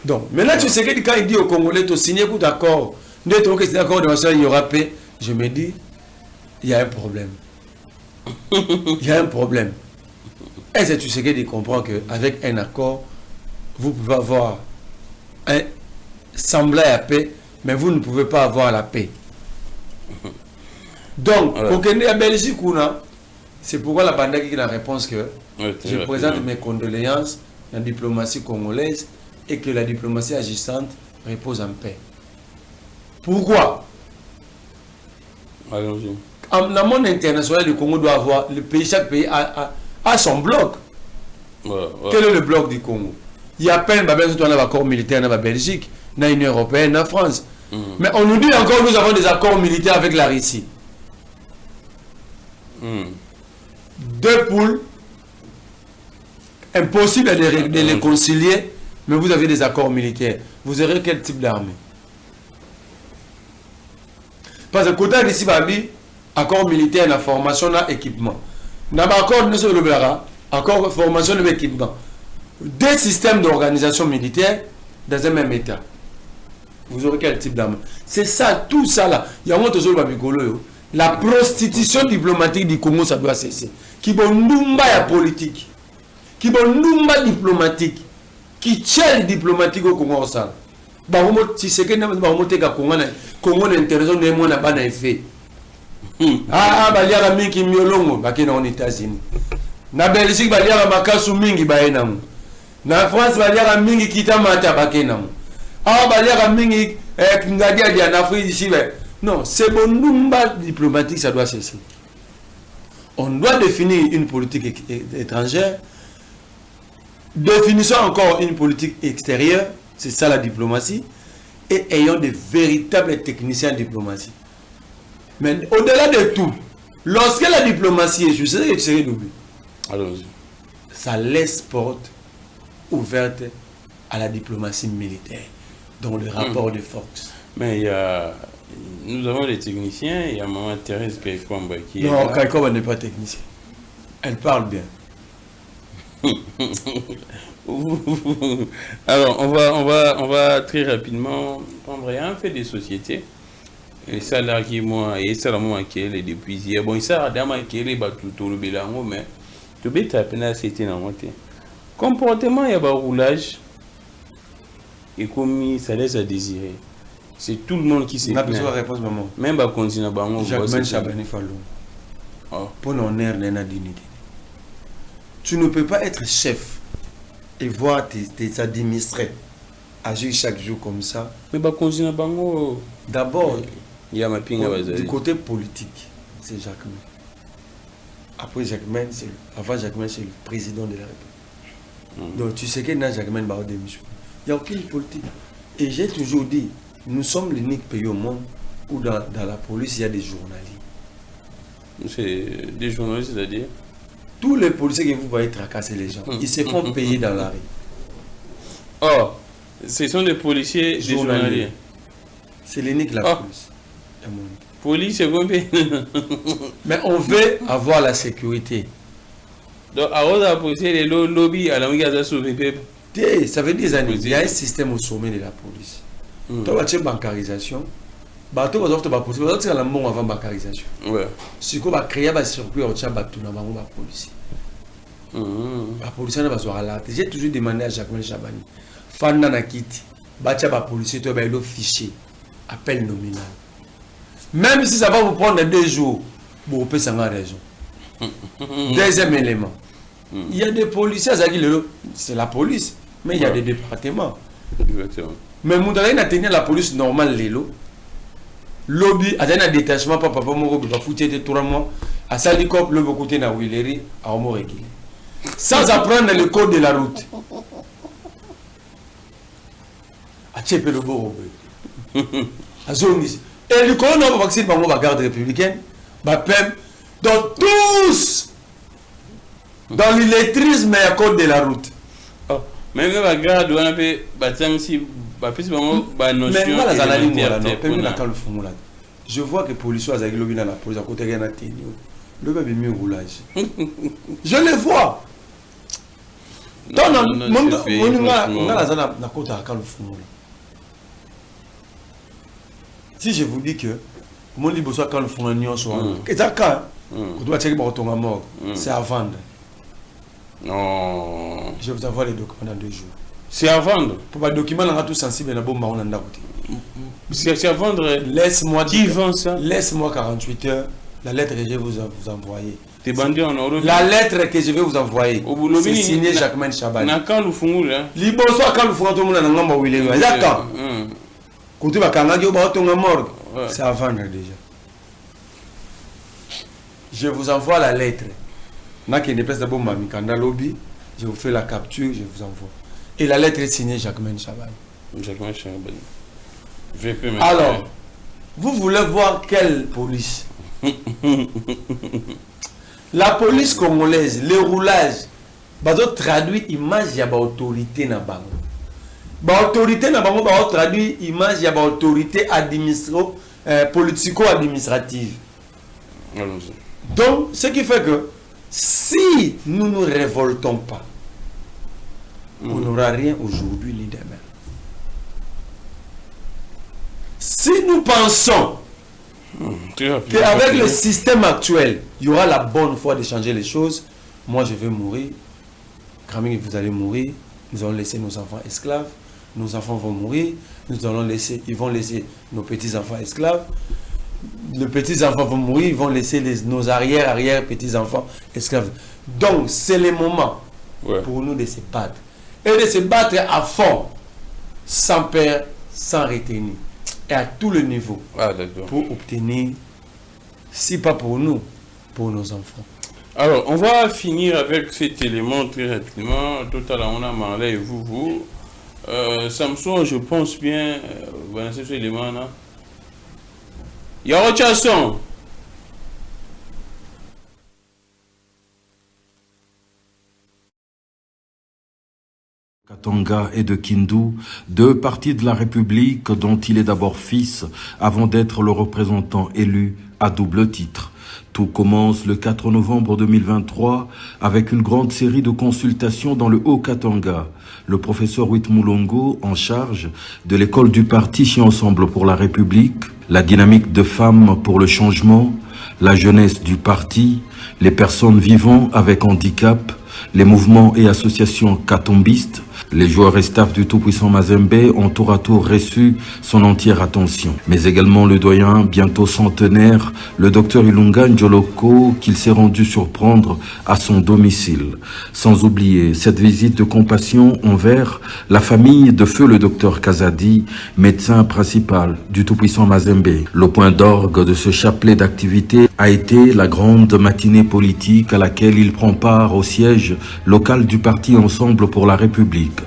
Donc, maintenant, tu sais que quand il dit aux Congolais, tu signes un d'accord, il y aura paix, je me dis, il y a un problème. Il y a un problème. Est-ce que tu sais qu'il comprend qu'avec un accord, vous pouvez avoir un semblant à paix, mais vous ne pouvez pas avoir la paix. Donc, pour que la Belgique, c'est pourquoi la bande qui a la réponse que je présente mes condoléances à la diplomatie congolaise et que la diplomatie agissante repose en paix. Pourquoi? Allons-y. Dans le monde international, le Congo doit avoir, chaque pays a son bloc. Quel est le bloc du Congo? Il y a peine un accord militaire dans la Belgique, dans l'Union européenne, en France. Mais on nous dit encore que nous avons des accords militaires avec la Russie. Deux poules, impossible de les concilier, mais vous avez des accords militaires. Vous aurez quel type d'armée? Parce que côté ici, accord militaire, la formation, l'équipement. Dans l'accord accord formation et équipement. Deux systèmes d'organisation militaire dans un même état. Vous aurez quel type d'armée? C'est ça, tout ça là. Il y a un autre la prostitution diplomatique du Congo, ça doit cesser. Qui bon numba ya politique. Qui bon numba diplomatique. Qui tient diplomatique au Congo ça. Si c'est que Congo n'intéresse pas à bana effet. Baliara mingi miolongo bakina aux États-Unis. Na Belgique baliara makasu mingi baena mu. Na France baliara mingi kitamata bakena mu. Baliara mingi ngadia dia na Afrique ici. Non, c'est bon numba diplomatique, ça doit cesser. On doit définir une politique étrangère. Définissons encore une politique extérieure. C'est ça la diplomatie. Et ayons de véritables techniciens de diplomatie. Mais au-delà de tout, lorsque la diplomatie est juste, c'est ce que allons-y. Ça laisse porte ouverte à la diplomatie militaire, dans le rapport de force. Mais il y a... Nous avons des techniciens, il y a Maman Thérèse Kaikwamba qui non, Kaikwamba n'est pas technicienne. Elle parle bien. Alors, on va très rapidement prendre un fait des sociétés. Et ça, là, qui moi, et ça, là, moi, qui est depuis hier. Bon, ça, Adama, qui est tout le bélango, mais tout bête, à peine, c'était dans mon comportement, il y a un roulage. Et comme ça laisse à désirer. C'est tout le monde qui s'est. On a besoin de réponse, maman. Même à continuer à bango. Jacques Chabani Fallon. Pour l'honneur de la dignité. Tu ne peux pas être chef et voir tes administrés agir chaque jour comme ça. Mais bah continuer à bango. D'abord, il y a ma pinga du côté politique, c'est Jacquemain. Après Jacquemain, avant Jacquemain, c'est le président de la République. Donc tu sais que dans Jacquemain, il n'y a aucune politique. Et j'ai toujours dit, nous sommes l'unique pays au monde où dans la police, il y a des journalistes. C'est des journalistes, c'est-à-dire? Tous les policiers que vous voyez tracasser les gens, ils se font payer dans la rue. Oh, ce sont des policiers, des journalistes. C'est l'unique la police. Police, c'est combien? Mais on veut avoir la sécurité. Donc, à la police, les lobbies, à la ça veut dire il y a un système au sommet de la police. Tu as une bancarisation, bato bazofuta ba policier bazotika la mbongo avant bakarisation Ouais. siko ba créer ba circuit au tcha bato na bango ba policier ba policier na bazwa la j'ai toujours demandé à Jacques Chabani fanda na kiti bacha ba policier to ba ilo fichier appel nominal même si ça va vous prendre 2 jours vous pouvez s'en raison. Deuxième élément, il y a des policiers c'est la police mais il y a des départements. Exactement. Mais vous avez tenu la police normale lélo lobby a un détachement papa moko ba foutu de 3 mois à Salikop le côté na Willery à Omo régulier sans apprendre le code de la route. A tchepé le beau. A zone et le colonel va vacciner par la garde républicaine ba pem donc tous dans l'illettrisme et à code de la route. Oh, même la garde on a fait batang si ba pesi bango ba notion je vois que policiers azaki lobi na la police à côté na tenu le bébé mieux roulage je les vois donc si je vous dis que mon libre soit quand le fond union soit c'est à vendre. Non, je vous envoie les documents dans 2 jours. C'est à vendre. Pour les documents on a tout sensible na bomba on a c'est à vendre. Laisse-moi qui vend ça. Laisse-moi 48 heures la lettre que je vais vous envoyer. T'es bandit en Europe. La lettre que je vais vous envoyer. C'est signé Jacques Chabani. Na quand le fond là. Libo soit quand le fond tout le monde na ngamba wile. D'accord. Côté bakanga yo ba tonga morgue. C'est à vendre déjà. Je vous envoie la lettre. N'a qu'il ne place d'abord ma mikanda lobby, je vous fais la capture, je vous envoie. Et la lettre est signée Jacques Chabani. Jacques Chabani. Alors, vous voulez voir quelle police? La police congolaise, le roulage, bazo traduit image ya ba autorité na bango. Ba autorité na bango ba traduit image ya ba autorité politico-administrative. Donc, ce qui fait que si nous ne nous révoltons pas, on n'aura rien aujourd'hui ni demain. Si nous pensons qu'avec le système actuel, il y aura la bonne foi de changer les choses, moi je vais mourir, Kraming, vous allez mourir, nous allons laisser nos enfants esclaves, nos enfants vont mourir, ils vont laisser nos petits-enfants esclaves, les petits-enfants vont mourir, ils vont laisser nos arrière-petits-enfants esclaves. Donc, c'est le moment pour nous de se battre. Et de se battre à fond, sans peur, sans retenir. Et à tous les niveaux. Pour obtenir, si pas pour nous, pour nos enfants. Alors, on va finir avec cet élément très rapidement. Tout à l'heure, on a Marley et vous. Samson, je pense bien, cet élément-là. Il y a autre chanson. Katanga et de Kindu, 2 parties de la République dont il est d'abord fils avant d'être le représentant élu à double titre. Tout commence le 4 novembre 2023 avec une grande série de consultations dans le Haut-Katanga. Le professeur Wit Moulongo, en charge de l'école du parti chez Ensemble pour la République, la dynamique de femmes pour le changement, la jeunesse du parti, les personnes vivant avec handicap, les mouvements et associations katombistes, les joueurs et staff du tout-puissant Mazembe ont tour à tour reçu son entière attention. Mais également le doyen, bientôt centenaire, le docteur Ilunga Njoloko, qu'il s'est rendu surprendre à son domicile. Sans oublier cette visite de compassion envers la famille de feu le docteur Kazadi, médecin principal du tout-puissant Mazembe. Le point d'orgue de ce chapelet d'activités a été la grande matinée politique à laquelle il prend part au siège local du parti Ensemble pour la République.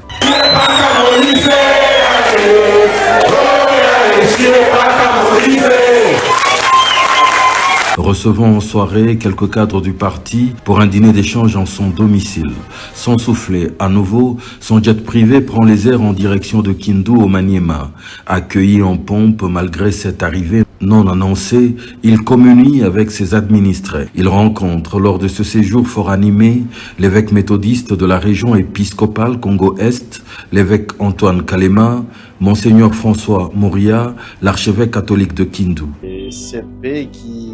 Recevant en soirée quelques cadres du parti pour un dîner d'échange en son domicile. Sans souffler, à nouveau, son jet privé prend les airs en direction de Kindu au Maniema. Accueilli en pompe malgré cette arrivée non annoncé, il communie avec ses administrés. Il rencontre lors de ce séjour fort animé l'évêque méthodiste de la région épiscopale Congo-Est, l'évêque Antoine Kalema, Monseigneur François Moria, l'archevêque catholique de Kindu. C'est paix qui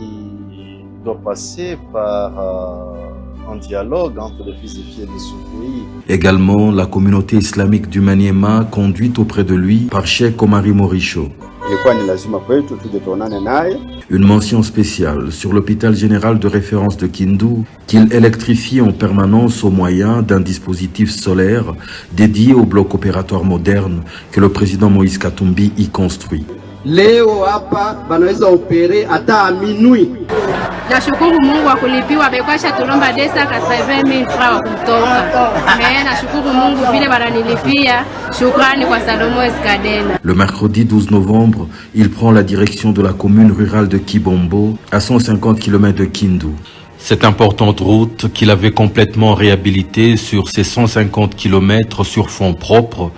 doit passer par un dialogue entre les fils et filles de ce pays. Également, la communauté islamique du Maniema, conduite auprès de lui par Cheikh Omari Moricho. Une mention spéciale sur l'hôpital général de référence de Kindu, qu'il électrifie en permanence au moyen d'un dispositif solaire dédié au bloc opératoire moderne que le président Moïse Katumbi y construit. Leo hapa banaweza opere hata minuit. Nashukuru Mungu wa kulipiwa bekwasha tulomba desa kasaive fra wa kutoka. Nashukuru Mungu vile bananilipia. Shukrani kwa Salomo Eskadena. Le mercredi 12 novembre, il prend la direction de la commune rurale de Kibombo, à 150 km de Kindu. Cette importante route qu'il avait complètement réhabilitée sur ses 150 km sur fonds propres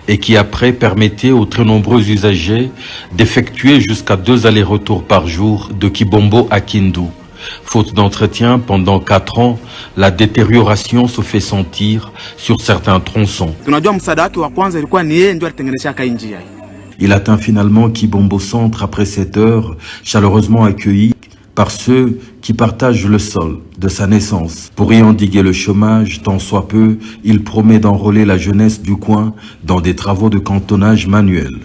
et qui après permettait aux très nombreux usagers d'effectuer jusqu'à 2 allers-retours par jour de Kibombo à Kindu. Faute d'entretien pendant 4 ans, la détérioration se fait sentir sur certains tronçons. Il atteint finalement Kibombo Centre après 7 heures, chaleureusement accueilli par ceux qui partagent le sol de sa naissance. Pour y endiguer le chômage, tant soit peu, il promet d'enrôler la jeunesse du coin dans des travaux de cantonnage manuel.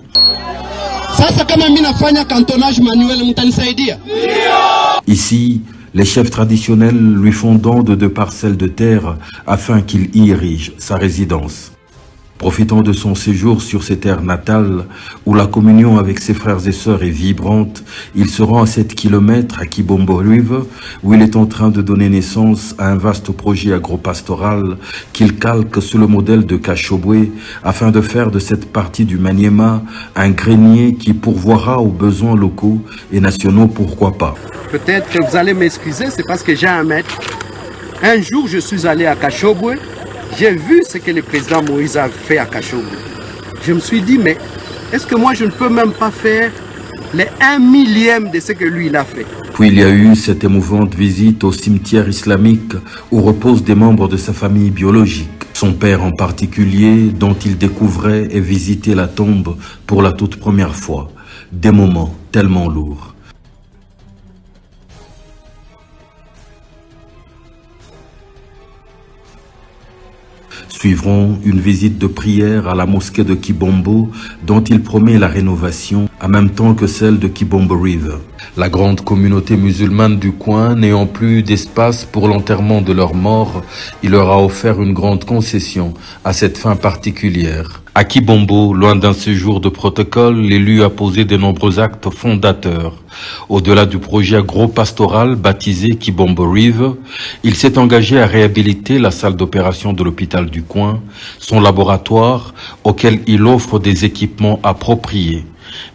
Ici, les chefs traditionnels lui font don de 2 parcelles de terre afin qu'il y érige sa résidence. Profitant de son séjour sur ses terres natales, où la communion avec ses frères et sœurs est vibrante, il se rend à 7 km à Kibombo Rive, où il est en train de donner naissance à un vaste projet agropastoral qu'il calque sous le modèle de Kashobwe, afin de faire de cette partie du Maniema un grenier qui pourvoira aux besoins locaux et nationaux, pourquoi pas. Peut-être que vous allez m'excuser, c'est parce que j'ai un maître. Un jour, je suis allé à Kashobwe. J'ai vu ce que le président Moïse a fait à Kashobwe. Je me suis dit, mais est-ce que moi je ne peux même pas faire les 1 millième de ce que lui il a fait? Puis il y a eu cette émouvante visite au cimetière islamique où reposent des membres de sa famille biologique. Son père en particulier, dont il découvrait et visitait la tombe pour la toute première fois. Des moments tellement lourds. Suivront une visite de prière à la mosquée de Kibombo, dont il promet la rénovation, en même temps que celle de Kibombo River. La grande communauté musulmane du coin, n'ayant plus d'espace pour l'enterrement de leurs morts, il leur a offert une grande concession à cette fin particulière. À Kibombo, loin d'un séjour de protocole, l'élu a posé de nombreux actes fondateurs. Au-delà du projet agro-pastoral baptisé Kibombo River, il s'est engagé à réhabiliter la salle d'opération de l'hôpital du coin, son laboratoire auquel il offre des équipements appropriés,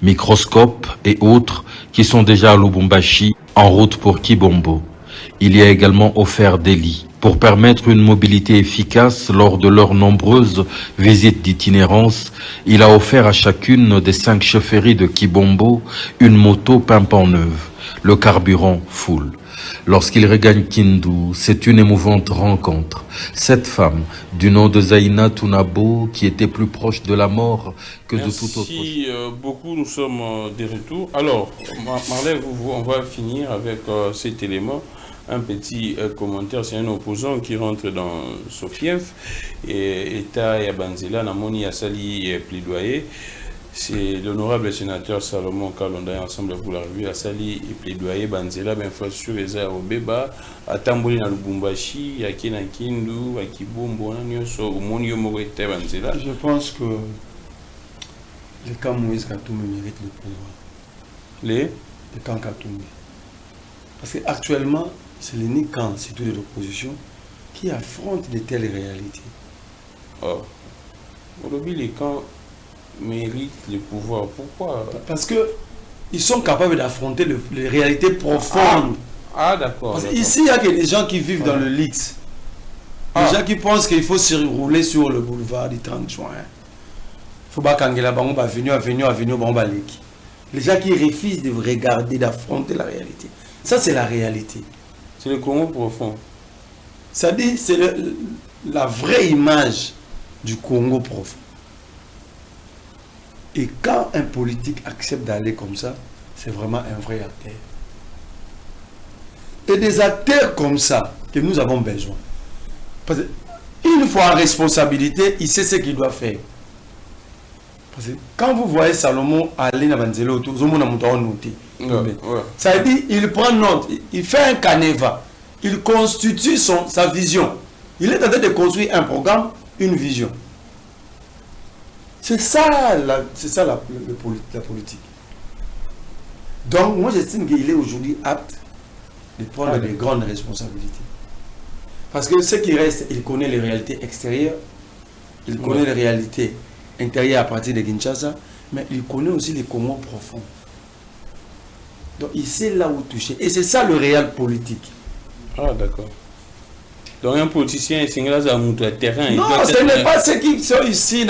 microscopes et autres qui sont déjà à Lubumbashi en route pour Kibombo. Il y a également offert des lits pour permettre une mobilité efficace lors de leurs nombreuses visites d'itinérance. Il a offert à chacune des 5 chefferies de Kibombo une moto pimpant neuve, le carburant full. Lorsqu'il regagne Kindu, c'est une émouvante rencontre. Cette femme, du nom de Zaina Tunabo, qui était plus proche de la mort que de toute autre chose. Merci beaucoup, nous sommes de retour. Alors, Marley, on va finir avec cet élément. Un petit commentaire, c'est un opposant qui rentre dans Sofief et Eta et Banzela, Namoni Asali et plaidoyer. C'est l'honorable sénateur Salomon Kalonda, ensemble vous l'avez vu, Asali et plaidoyer Banzela, bien sûr, Eza Obeba, à Tamboli na Lubumbashi, à Kindu, à Kibombo, Nyoso, au Monio Morete Banzela. Je pense que le camp Moïse Katumbi mérite le pouvoir. Le camp Katumbi. Parce qu'actuellement, c'est l'unique camp, surtout de l'opposition, qui affronte de telles réalités. Oh. Aujourd'hui, les camps méritent le pouvoir. Pourquoi? Parce qu'ils sont capables d'affronter les réalités profondes. Ah d'accord. Parce qu'ici, il y a des gens qui vivent dans le Lix. Des gens qui pensent qu'il faut se rouler sur le boulevard du 30 juin. Il faut pas qu'Angela Bango va venir, Les gens qui refusent de regarder, d'affronter la réalité. Ça, c'est la réalité. C'est le Congo profond. Ça dit, c'est la vraie image du Congo profond. Et quand un politique accepte d'aller comme ça, c'est vraiment un vrai acteur. Et des acteurs comme ça que nous avons besoin. Parce qu'une fois en responsabilité, il sait ce qu'il doit faire. Parce que quand vous voyez Salomon aller dans Banzelo, ça veut dire il prend note, il fait un canevas, il constitue sa vision. Il est en train de construire un programme, une vision. C'est ça, la politique. Donc, moi, j'estime qu'il est aujourd'hui apte de prendre des grandes responsabilités. Parce que ce qui reste, il connaît les réalités extérieures, il connaît les réalités intérieures à partir de Kinshasa, mais il connaît aussi les Congo profonds. Donc, il sait là où toucher. Et c'est ça le réel politique. Ah, d'accord. Donc, un politicien, c'est un terrain. Non, ce n'est pas ceux qui sont ici.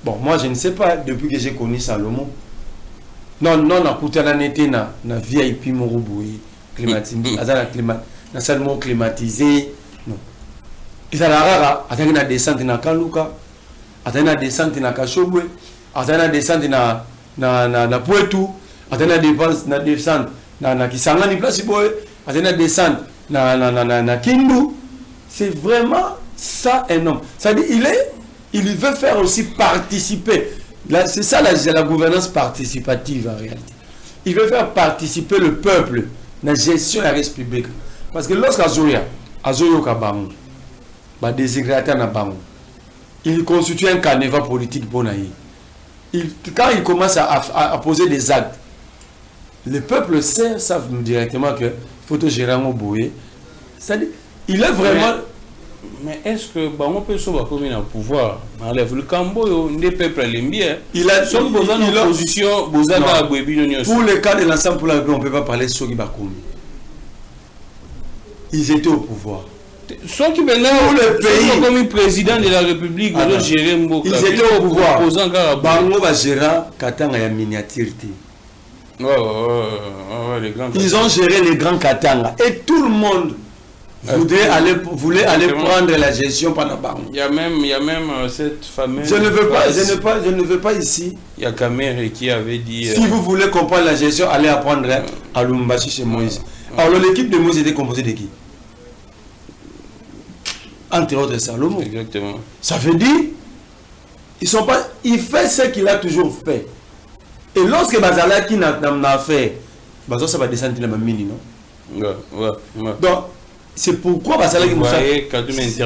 Bon, moi, je ne sais pas, depuis que j'ai connu Salomon. Non, on a écouté la VIP Moroboui, climatisé, na Salomon climatisé. Non. Et ça, la rara, attends, on a descente na Kaluka, attends, on a descente na Kashobwe, attends, on a descente na Poetou, attends, on a descente na Kisanga, ni place boy, attends, on a descente na Kindu. C'est vraiment ça un homme. C'est-à-dire, il veut faire aussi participer. C'est ça la gouvernance participative en réalité. Il veut faire participer le peuple dans la gestion de la race publique. Parce que lorsqu'Azoya Kabamou, il constitue un carnaval politique pour Naï. Quand il commence à poser des actes, le peuple savent directement que faut gérer un boué. C'est-à-dire, il est vraiment. Mais est-ce que on peut sauver comme un pouvoir? Le Cambo, les peuples l'aiment bien. Il a son opposition. Pour le cas de l'ensemble, on ne peut pas parler de Soki Bakoumi. Ils étaient au pouvoir. Ceux qui maintenant le pays comme président de la République, ils étaient au pouvoir. Bango va gérer Katanga et miniature. Ils ont géré les grands Katanga et tout le monde voulait aller prendre la gestion pendant Bango. Il y a même cette fameuse. Je ne veux pas ici. Il y a Kamere qui avait dit. Si vous voulez comprendre la gestion, allez apprendre à Lumbashi chez Moïse. Alors l'équipe de Moïse était composée de qui? Entre autres Salomon. Exactement. Ça veut dire, il fait ce qu'il a toujours fait. Et lorsque Bazala qui n'a fait, ça va descendre dans la mini, non? Ouais. Donc, c'est pourquoi Bazala qui Moussa.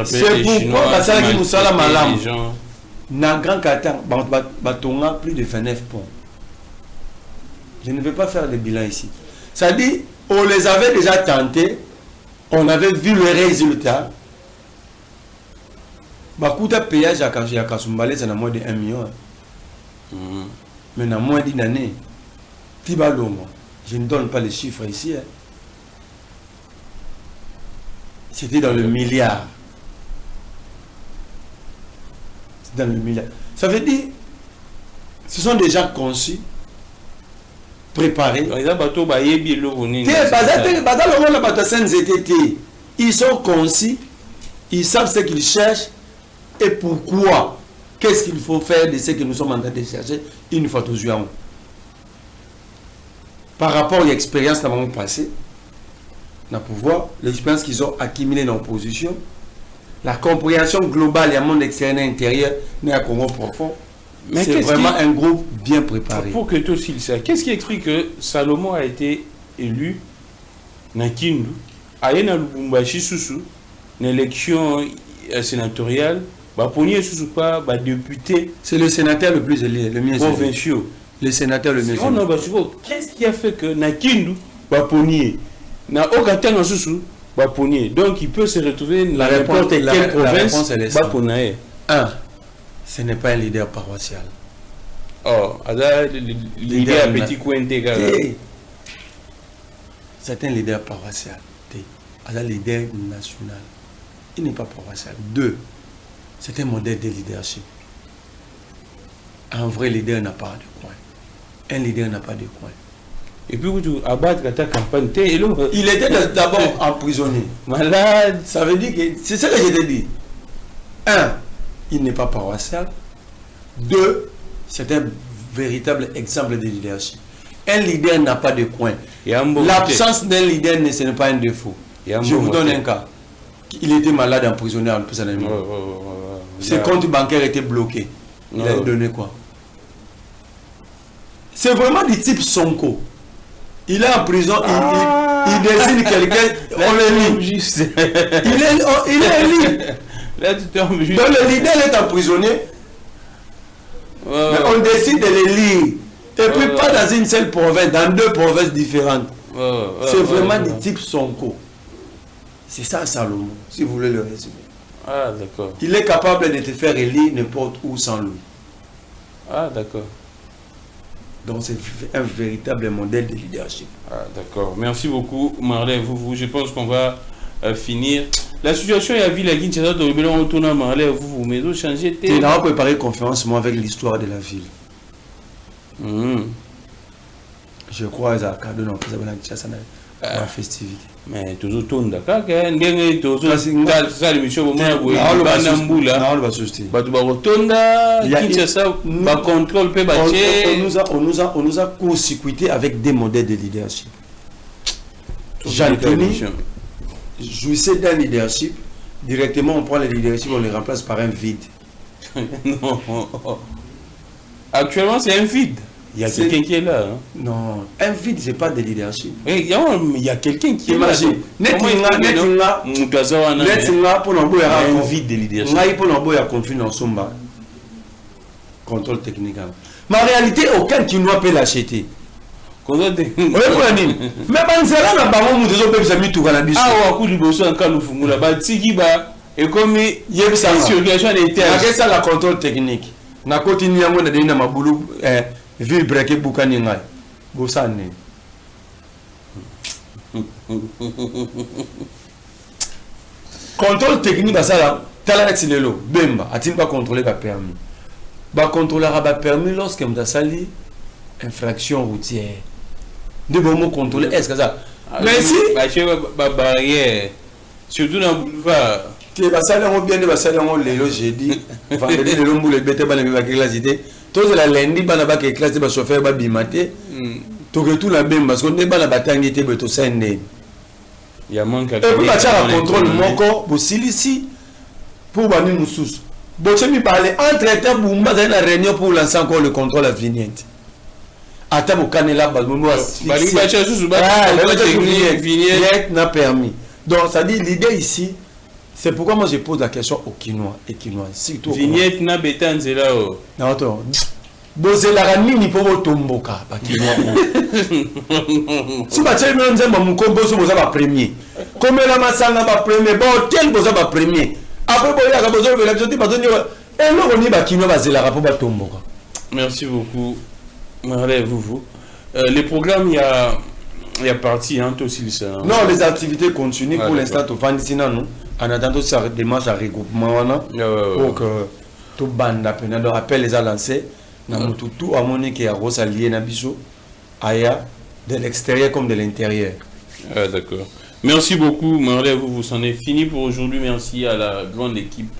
C'est pourquoi Bazala qui Moussa la malam. Dans Grand Qatar, Batonga plus de 29 ponts. Je ne vais pas faire de bilan ici. Ça dit, on les avait déjà tentés, on avait vu le résultat. Bakuta péage à Kasumbalé, c'est moins de 1 million. Mais dans moins d'une année, Tibalongo, je ne donne pas les chiffres ici. C'était dans le milliard. C'est dans le milliard. Ça veut dire, ce sont des gens conçus, préparés. Ils sont conçus, ils savent ce qu'ils cherchent. Et pourquoi? Qu'est-ce qu'il faut faire de ce que nous sommes en train de chercher une fois tous les ans? Par rapport à l'expérience qu'ils ont passée, dans le pouvoir, l'expérience qu'ils ont accumulée dans l'opposition, la compréhension globale du monde extérieur et intérieur, n'est à Congo profond. C'est vraiment un groupe bien préparé. Pour que tout aussi ça, qu'est-ce qui explique que Salomon a été élu dans Kindu, à Lubumbashi Soussou, une élection sénatoriale? Député. C'est le sénateur le plus élevé, le mieux provincial. Le sénateur le mieux élevé. Qu'est-ce qui a fait que Nakindu Baponier n'a aucun temps Baponier. Donc il peut se retrouver dans n'importe quelle province. Baponae. 1. Ce n'est pas un leader paroissial. Oh, leader petit Kouente. C'est un leader paroissial. Un leader national. Il n'est pas paroissial. 2. C'est un modèle de leadership. Un vrai leader n'a pas de coin. Un leader n'a pas de coin. Et puis, vous abattre ta campagne. Il était d'abord emprisonné. Malade. Ça veut dire que... C'est ça que je te dis. 1, il n'est pas paroissial. 2, c'est un véritable exemple de leadership. Un leader n'a pas de coin. L'absence d'un leader, ce n'est pas un défaut. Je vous donne un cas. Il était malade, emprisonné en plus. Ses comptes bancaires étaient bloqués. Il a donné quoi? C'est vraiment du type Sonko. Il est en prison, il désigne quelqu'un, on le lit. Il est élu. Là, tu tombes juste. Donc le leader est emprisonné, mais on décide de le lire. Et puis pas dans une seule province, dans 2 provinces différentes. C'est vraiment du type Sonko. C'est ça Salomon, si vous voulez le résumer. Ah, d'accord. Il est capable de te faire élire n'importe où sans lui. Ah, d'accord. Donc c'est un véritable modèle de leadership. Ah, d'accord. Merci beaucoup, Marley. Je pense qu'on va finir. La situation est à Ville à Kinshasa, on retourne à Marley, mais vous changez. Tu n'as pas préparé conférence moi avec l'histoire de la ville. Je crois que c'est un cadeau dans la festivité. Mais toujours tourne d'accord. Ça l'émission au moins où il on nous a court-circuité avec des modèles de leadership. Jean-Tony jouissait d'un leadership. Directement, on prend le leadership, on le remplace par un vide. Non. Actuellement, c'est un vide. Il y a quelqu'un qui est là. Hein? Non, un vide, c'est pas de leadership. Il y a quelqu'un qui est là. Imagine, un vide de leadership. Contrôle technique. Mais en réalité, aucun Kinois peut l'acheter. Contrôle technique. Mais Banzela n'a pas mon des autres amis tout Canada. Ah, ouais, coup en Kaloufou, là-bas, Tigiba, et comme il y a une circulation d'été. Quelle ça la contrôle technique? Na continue à mon na maboulou ville breaké bukani ngai. Bosane. Contrôle technique à ça là, tala etilelo, bemba, a-t-il pas contrôler ba permis? Ba contrôler ba permis lorsque m'ta sali infraction routière. De bon mot contrôler est-ce que ça? Mais si ba barrière surtout dans le boulevard. Tu vas saler on bien va saler on lelo jeudi, vendredi le lombo le bête ba le ba clasité. Tous la lundi bana ba ke classe ba chauffeur ba bimate. To que tout la bemba parce qu'on ne ba la batangi te beto sende. Il y a manque à et puis, le contrôle moko, ici pour bani moussous. Bochemi parler entre temps pour ma la réunion pour lancer encore le contrôle à vignette. Ata bokanela ba momo vignette n'a permis. Donc ça dit l'idée ici, c'est pourquoi moi je pose la question aux Kinois et Kinois. Surtout vignette n'a bétan zela o. Non attends. Bozela nini pour tomboka ba Kinois. Si ba tshemi nzemba mukombo so boza ba premier. Comme la masanga ba premier, bon tel boza ba premier. Après boya ka bozo la bisote ba tonyo. Et non on y ba Kinois ba zela pour ba tomboka. Merci beaucoup. Marley, vous. Les programmes, il y a parti, hein, aussi. Non, les activités continuent pour l'instant. En attendant sa démarche à regroupement, pour que tout bande de rappel les a lancés. Tout à mon qui a Rosalie Nabiso, Aya, de l'extérieur comme de l'intérieur. D'accord. Merci beaucoup, Marley. Vous s'en est fini pour aujourd'hui. Merci à la grande équipe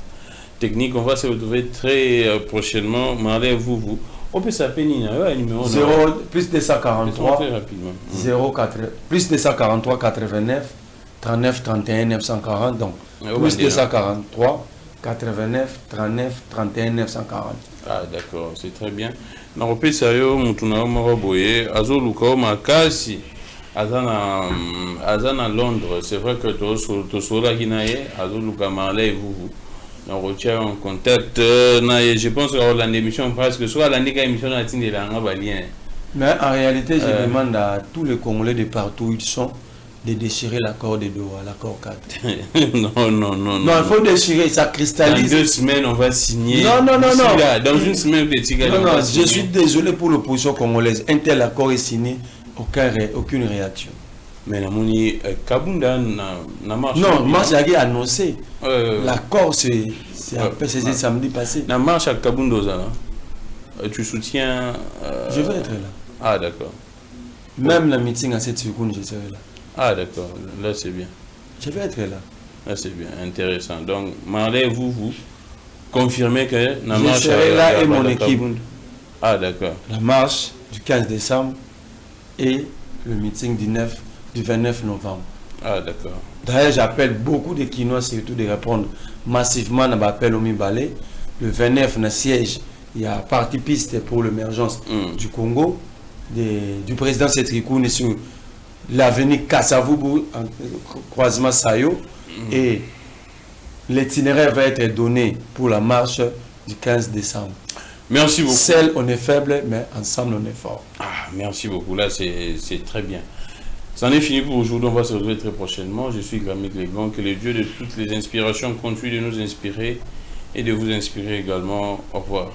technique. On va se retrouver très prochainement. Marley, vous. On peut s'appeler numéro 0 plus 243 très rapidement. 04 plus 243 89 39 31 940 donc plus 243 89 39 31 940. Ah d'accord, c'est très bien. On peut sayo mutuna moroboye azoluka makasi azana Londres. C'est vrai que to sola kinaye azoluka Marley vous. On retient en contact. Je pense que l'émission presque soit l'émission de la lien. Mais en réalité, je demande à tous les Congolais de partout où ils sont de déchirer l'accord de Doha, l'accord 4. Non, il faut déchirer, ça cristallise. Dans 2 semaines, on va signer. Non. Dans une semaine, je suis désolé pour l'opposition congolaise. Un tel accord est signé, aucune réaction. Mais la moni Kabunda n'a marché. Non, marche a annoncé. L'accord c'est samedi passé. La marche à Kabunda, tu soutiens. Je vais être là. Ah, d'accord. Même le meeting à cette seconde, je serai là. Ah, d'accord. Là, c'est bien. Je vais être là. Là, c'est bien. Intéressant. Donc, Marley, vous confirmez que la Je marche... serai là et mon équipe. Ah, d'accord. La marche du 15 décembre et le meeting du 29 novembre. Ah, d'accord. D'ailleurs, j'appelle beaucoup de Quinois surtout de répondre massivement à l'appel au Mibale. Le 29, dans le siège, il y a parti piste pour l'émergence du Congo, du président Setrikoun sur l'avenue Kassavubu, croisement Sayo. Et l'itinéraire va être donné pour la marche du 15 décembre. Merci beaucoup. Seul, on est faible, mais ensemble, on est fort. Ah, merci beaucoup. Là, c'est très bien. C'en est fini pour aujourd'hui. On va se retrouver très prochainement. Je suis Grammy Glégon. Que le Dieu de toutes les inspirations continue de nous inspirer et de vous inspirer également. Au revoir.